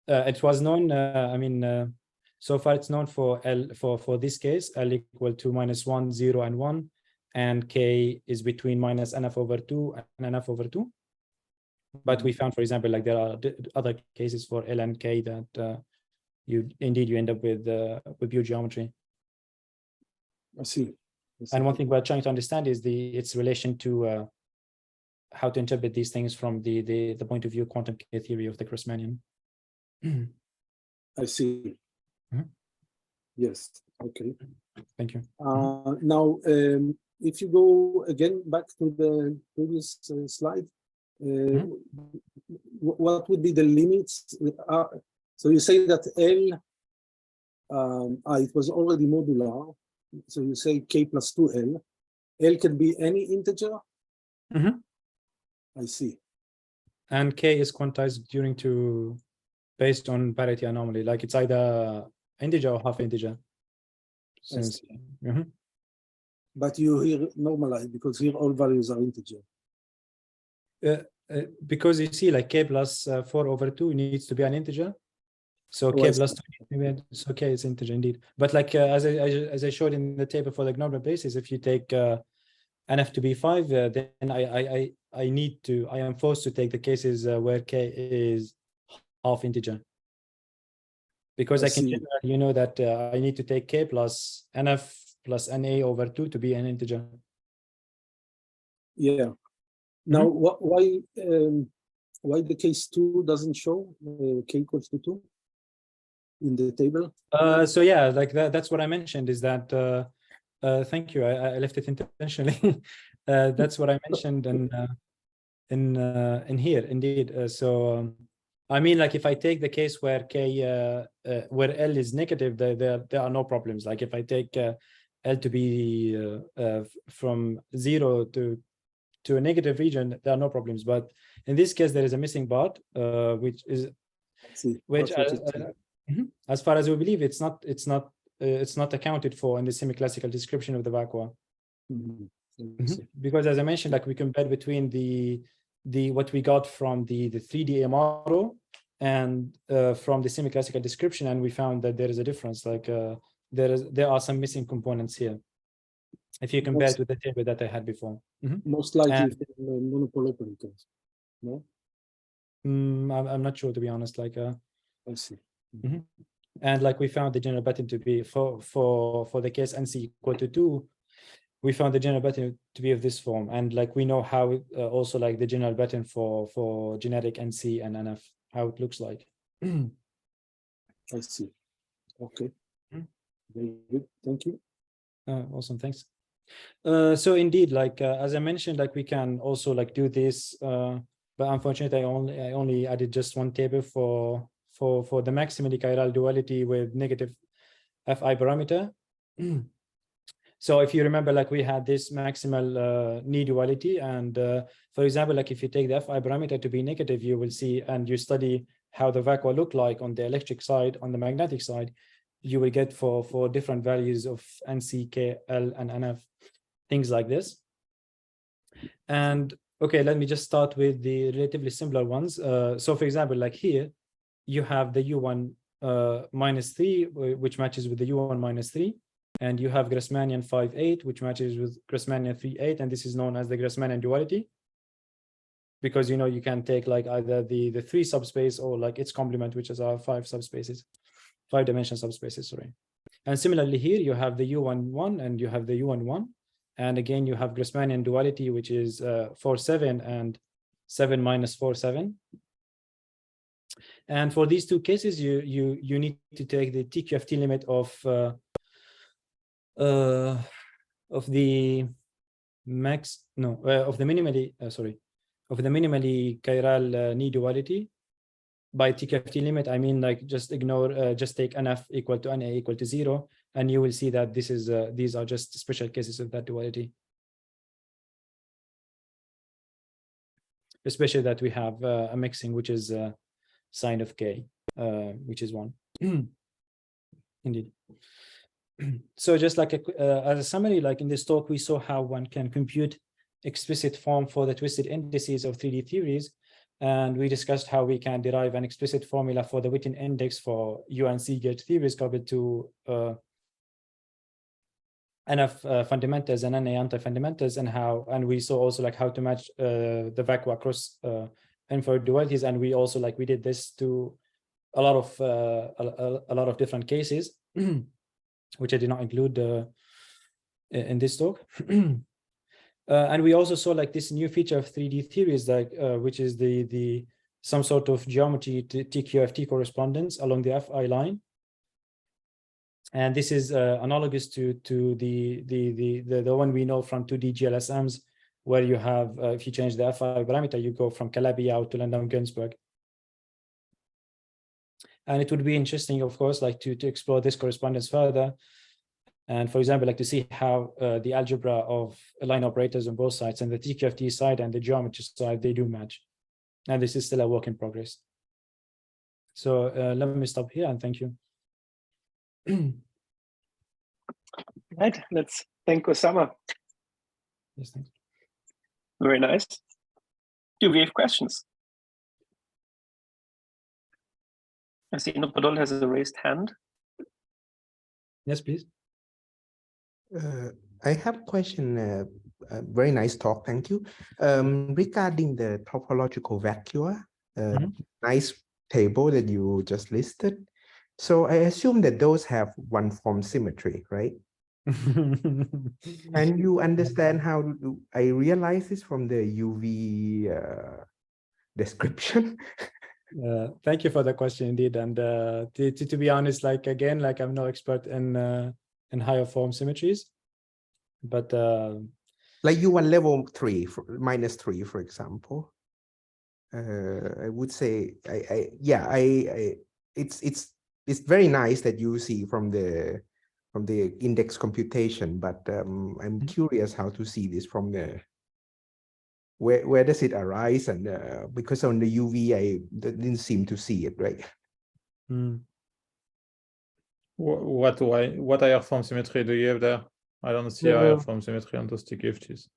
It was known. I mean. So far, it's known for L for this case, L equal to -1, 0, and 1, and K is between -NF/2 and NF/2. But we found, for example, like there are other cases for L and K that you end up with pure geometry. I see. And one thing we're trying to understand is its relation to how to interpret these things from the point of view quantum K theory of the Grassmannian. I see. Yes. Okay. Thank you. Now, if you go again back to the previous slide, what would be the limits? So you say that L, it was already modular. So you say K plus 2L. L can be any integer? I see. And K is quantized based on parity anomaly, like it's either integer or half integer. Since, But you here normalize because here all values are integer. Because you see, like K plus 4/2 needs to be an integer. So K plus 2, so K is integer indeed. But like as I showed in the table for the bner-basis, if you take NF to be 5, then I am forced to take the cases where K is half integer. Because I can generally, you know that I need to take K plus NF plus NA/2 to be an integer. Yeah. Now, why the case 2 doesn't show K equals to 2 in the table? So yeah, like that's what I mentioned is that. Thank you. I left it intentionally. That's what I mentioned in here, indeed. So. I mean, like if I take the case where where L is negative, there are no problems. Like if I take L to be from 0 to a negative region, there are no problems. But in this case, there is a missing part, which as far as we believe, it's not accounted for in the semi-classical description of the vacua. Because as I mentioned, like we compared between what we got from the 3D model and from the semi-classical description, and we found that there is a difference. Like there are some missing components here if you compare it with the table that I had before. Most likely monopole operators. No, I'm not sure, to be honest. Like I see. And like we found the general pattern to be for the case NC equal to 2. We found the general pattern to be of this form, and like we know how also like the general pattern for generic NC and NF, how it looks like. I see. Okay. Very good. Thank you. Awesome, thanks. So indeed, like as I mentioned, like we can also like do this, but unfortunately, I only added just one table for the maximally chiral duality with negative Fi parameter. So if you remember, like we had this maximal knee duality, and for example, like if you take the Fi parameter to be negative, you will see, and you study how the vacua look like on the electric side, on the magnetic side, you will get for different values of NC, K, L, and NF, things like this. And okay, let me just start with the relatively simpler ones. So for example, like here, you have the U1 -3, which matches with the U1 -3. And you have Grassmannian 5,8, which matches with Grassmannian 3,8, and this is known as the Grassmannian duality. Because you can take like either the 3 subspace or like its complement, which is our 5 subspaces, 5-dimensional subspaces, sorry. And similarly here, you have the U11 and you have the U11. And again, you have Grassmannian duality, which is 4,7 and 7 - 4,7. And for these two cases, you need to take the TQFT limit of the max, no, of the minimally, of the minimally chiral knee duality. By TQFT limit, I mean like just ignore, just take NF equal to NA equal to 0, and you will see that this is these are just special cases of that duality. Especially that we have a mixing, which is sine of K, which is 1. Indeed. So just like as a summary, like in this talk, we saw how one can compute explicit form for the twisted indices of 3D theories. And we discussed how we can derive an explicit formula for the Witten index for UNC gauge theories coupled to NF fundamentals and NA anti-fundamentals, and we saw also like how to match the vacua across inferred dualities. And we also like we did this to a lot of different cases, which I did not include in this talk. And we also saw like this new feature of 3D theories, like which is the some sort of geometry TQFT correspondence along the Fi line. And this is analogous to the one we know from 2D GLSMs, where you have if you change the Fi parameter, you go from Calabi out to Landau-Gunzburg. And it would be interesting, of course, like to explore this correspondence further. And for example, like to see how the algebra of line operators on both sides, and the TQFT side and the geometry side, they do match. And this is still a work in progress. So let me stop here and thank you. Right, let's thank Osama. Yes, thanks. Very nice. Do we have questions? I see Podol has a raised hand. Yes, please. I have a question, very nice talk, thank you. Regarding the topological vacua, nice table that you just listed. So I assume that those have one form symmetry, right? Can you understand how I realize this from the UV description? Thank you for the question indeed. And to be honest, like again, like I'm no expert in higher form symmetries, but like you want level 3 -3, for example. I would say it's very nice that you see from the index computation, but I'm curious how to see this from the where does it arise, and because on the UV I didn't seem to see it, right? What higher form symmetry do you have there? I don't see higher form symmetry on those TQFTs.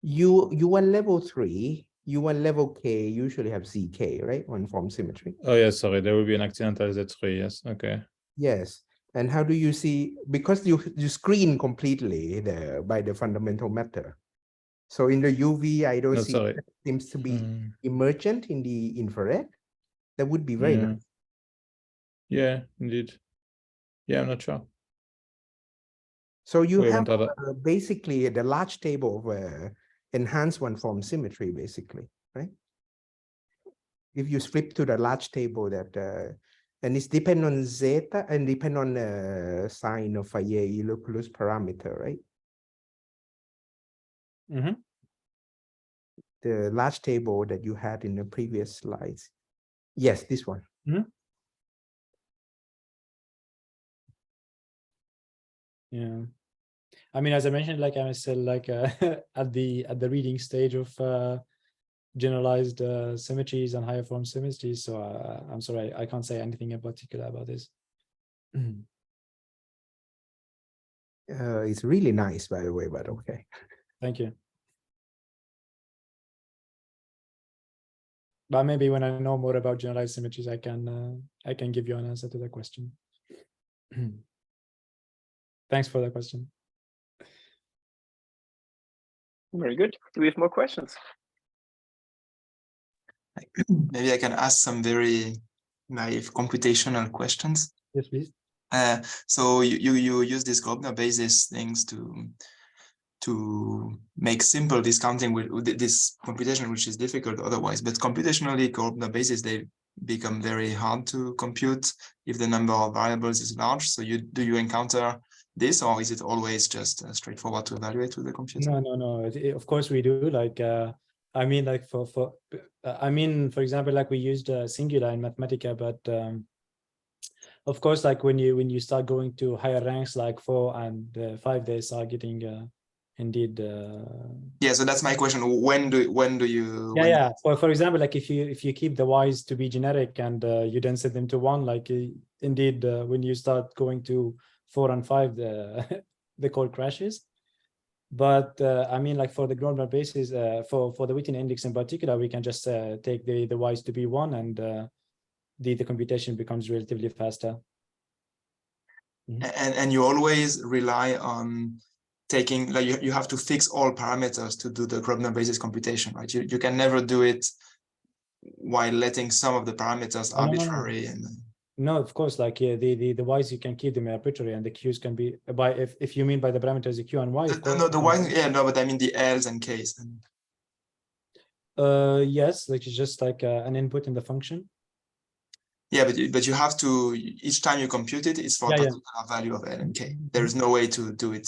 You want level 3, you want level K usually have ZK, right? One form symmetry. Oh yes, sorry, there will be an accidental Z3, yes, okay. Yes. And how do you see, because you screen completely by the fundamental matter. So in the UV, I don't see sorry. it seems to be emergent in the infrared. That would be very nice. Yeah, indeed. Yeah, I'm not sure. So you have basically the large table of enhanced one form symmetry, basically, right? if you flip to the large table that and it's depend on zeta and depend on the sign of Fourier Laplace parameter, right? Mm-hmm. The large table that you had in the previous slides. Yes, this one. Mm-hmm. Yeah. I mean, as I mentioned, like I'm still like at the reading stage of generalized symmetries and higher form symmetries. So I'm sorry, I can't say anything in particular about this. It's really nice, by the way, but okay. Thank you. But maybe when I know more about generalized symmetries, I can give you an answer to the question. Thanks for the question. Very good. Do we have more questions? Maybe I can ask some very naive computational questions. Yes, please. So you use these Grobner-basis things to make simple discounting with this computation, which is difficult otherwise. But computationally, Grobner-basis, they become very hard to compute if the number of variables is large. So do you encounter this, or is it always just straightforward to evaluate with the computer? No. Of course we do. Like I mean, like for example, like we used singular in Mathematica, but of course, like when you start going to higher ranks like 4 and 5, they start getting indeed. Yeah, so that's my question. When do you? Yeah. For example, like if you keep the y's to be generic and you then set them to 1, like indeed when you start going to 4 and 5, the code crashes. But I mean, like for the Grobner-basis, for the Witten index in particular, we can just take the y's to be 1, and the computation becomes relatively faster. And you always rely on taking, like you have to fix all parameters to do the Grobner-basis computation, right? You can never do it while letting some of the parameters arbitrary. No, of course, like the y's you can keep them arbitrary, and the q's can be by if you mean by the parameters the q and y. No, the y, yeah, no, but I mean the l's and k's. Yes, like it's just like an input in the function. Yeah, but you have to, each time you compute it, it's for a particular value of L and K. There is no way to do it.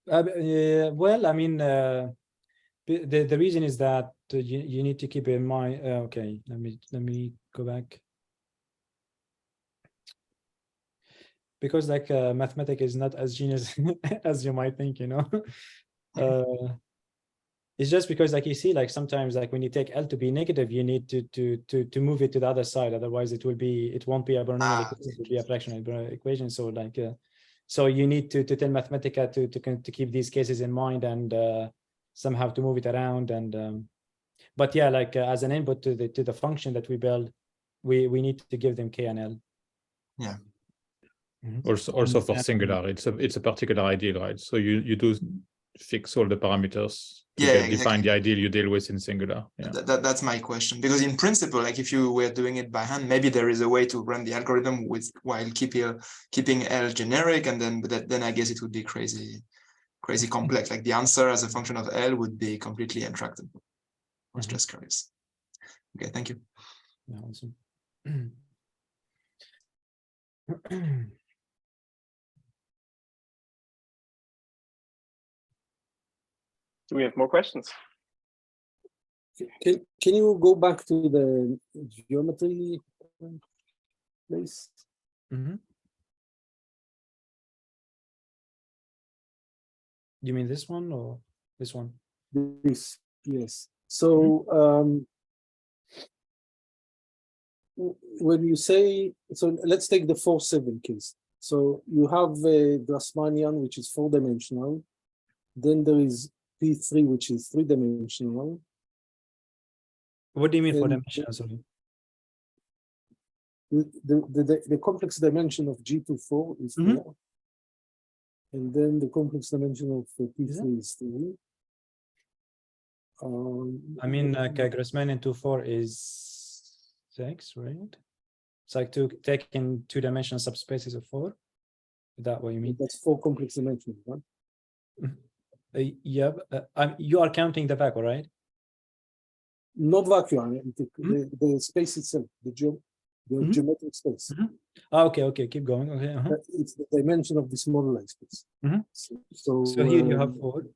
Well, I mean, the reason is that you need to keep in mind. Okay, let me go back. Because like mathematics is not as genius as you might think, you know. It's just because, like you see, like sometimes, like when you take L to be negative, you need to move it to the other side. Otherwise, it won't be a polynomial equation, it will be a fractional equation. So like, so you need to tell Mathematica to keep these cases in mind and somehow to move it around. And but yeah, like as an input to the function that we build, we need to give them K and L. Yeah. Also for singular, it's a particular ideal, right? So you do fix all the parameters to define the ideal you deal with in singular. Yeah. That's my question, because in principle, like if you were doing it by hand, maybe there is a way to run the algorithm while keeping L generic, and then I guess it would be crazy complex. Like the answer as a function of L would be completely intractable. I was just curious. Okay, thank you. Yeah, awesome. Do we have more questions? Can you go back to the geometry, please? You mean this one or this one? This, yes. So when you say, so let's take the 4-7 case. So you have a Grassmannian, which is 4-dimensional. Then there is P3, which is 3-dimensional. What do you mean 4-dimensional? Sorry. The complex dimension of G24 is 4. And then the complex dimension of P3 is 3. I mean, like Grassmannian 2,4 is 6, right? It's like taking 2-dimensional subspaces of 4. Is that what you mean? That's 4 complex dimensions, right? Yeah, you are counting the vacuum, right? Not vacuum, the space itself, the geometric space. Okay, keep going. Okay. It's the dimension of this moduli space. So here you have 4.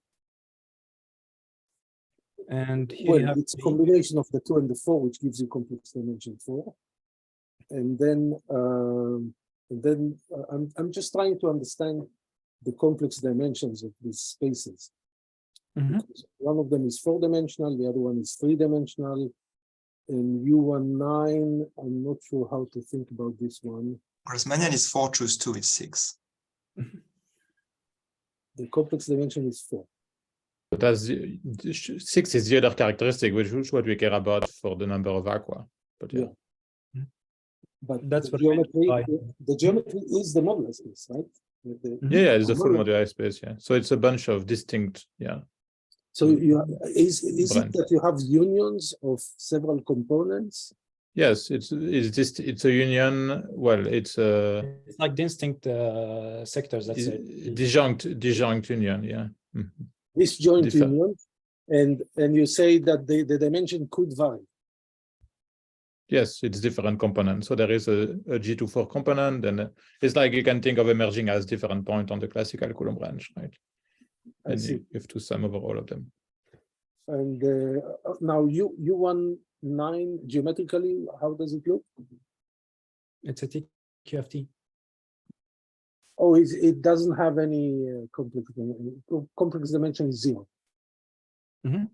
And here well, you have it's a combination of the 2 and the 4, which gives you complex dimension 4. And then I'm just trying to understand the complex dimensions of these spaces. One of them is 4-dimensional, the other one is 3-dimensional. And U19, I'm not sure how to think about this one. Grassmannian is 4, choose 2 is 6. The complex dimension is 4. But as 6 is the other characteristic, which is what we care about for the number of aqua. But yeah. But that's the what geometry is the modular space, right? Yeah, it's the full moduli space. Yeah, so it's a bunch of distinct. Yeah. So is it that you have unions of several components? Yes, it's a union. Well, it's like distinct sectors. That's disjunct union. Yeah. Disjoint union, and you say that the dimension could vary. Yes, it's different components. So there is a G24 component, and it's like you can think of emerging as different points on the classical Coulomb branch, right? And you have to sum over all of them. And now U19 geometrically, how does it look? It's a TQFT. Oh, it doesn't have any complex dimension is 0. And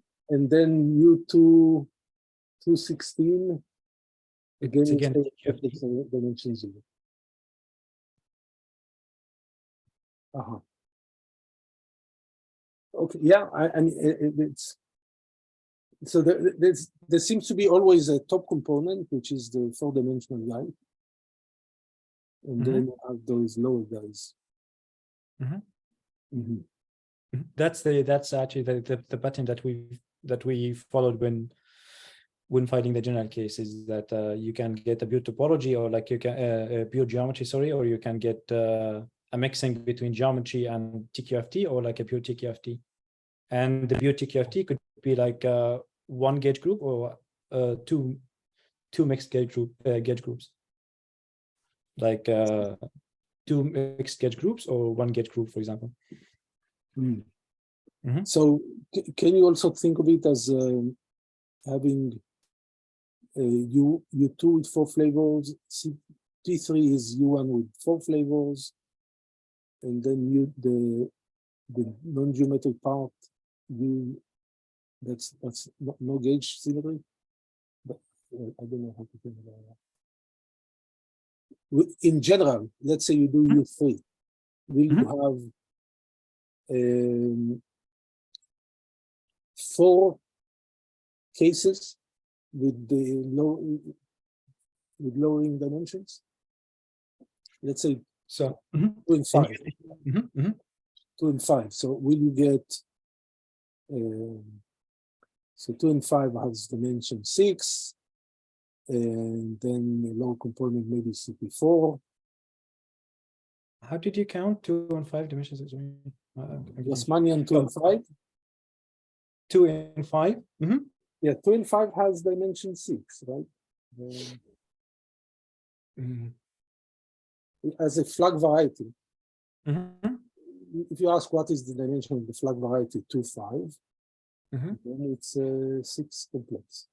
then U2 216. Again, it's dimension 0. Okay, yeah, it's so there seems to be always a top component, which is the 4-dimensional guy, and then you have those lower guys. That's actually the pattern that we followed when fighting the general case, is that you can get a pure topology, or like you can pure geometry, sorry, or you can get a mixing between geometry and TQFT, or like a pure TQFT. And the pure TQFT could be like one gauge group, or two mixed gauge groups, like 2 mixed gauge groups or 1 gauge group, for example. So can you also think of it as having U2 with 4 flavors, T3 is U1 with 4 flavors, and then the non-geometric part, that's no gauge symmetry, but I don't know how to think about that. In general, let's say you do U3, will you have 4 cases with the lowering dimensions? Let's say 2 and 5. 2 and 5. So will you get so 2 and 5 has dimension 6, and then the lower component maybe CP4. How did you count 2 and 5 dimensions? Grassmannian 2 and 5. 2 and 5. Yeah, 2 and 5 has dimension 6, right? As a flag variety. If you ask what is the dimension of the flag variety 2, 5, then it's 6 complex.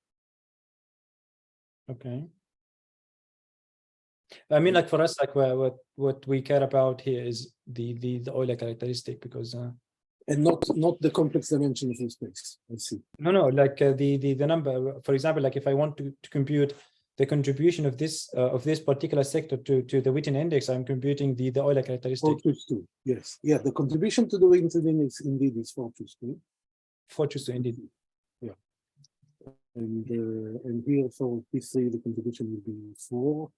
Okay. I mean, like for us, like what we care about here is the Euler characteristic, because and not the complex dimension of the space. I see. No, like the number. For example, like if I want to compute the contribution of this particular sector to the Witten index, I'm computing the Euler characteristic. 4 choose 2. Yes. Yeah. The contribution to the Witten index indeed is 4 choose 2. 4 choose 2 indeed. Yeah. And here for P3 the contribution will be 4.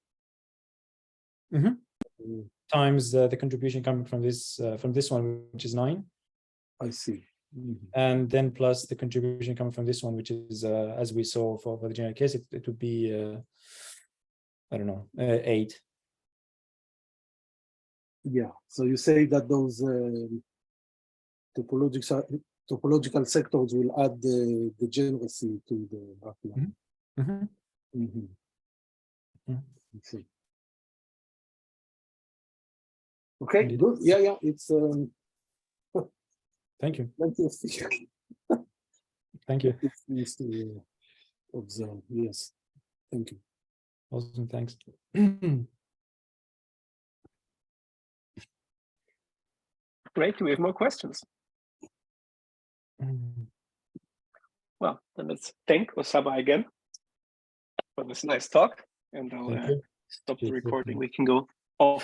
Times the contribution coming from this one, which is 9. I see. And then plus the contribution coming from this one, which is as we saw for the general case, it would be I don't know, 8. Yeah. So you say that those topological sectors will add the degeneracy to the graph line. Mhm. Mhm. Mhm. I see. Okay, Indeed. good. Yeah, it's Thank you. plenty of Thank you. things to observe. Yes, thank you. Awesome. Thanks. Great. Do we have more questions? Well, then let's thank Osama again for this nice talk, and I'll Thank you. stop the Cheers. recording. We can go off.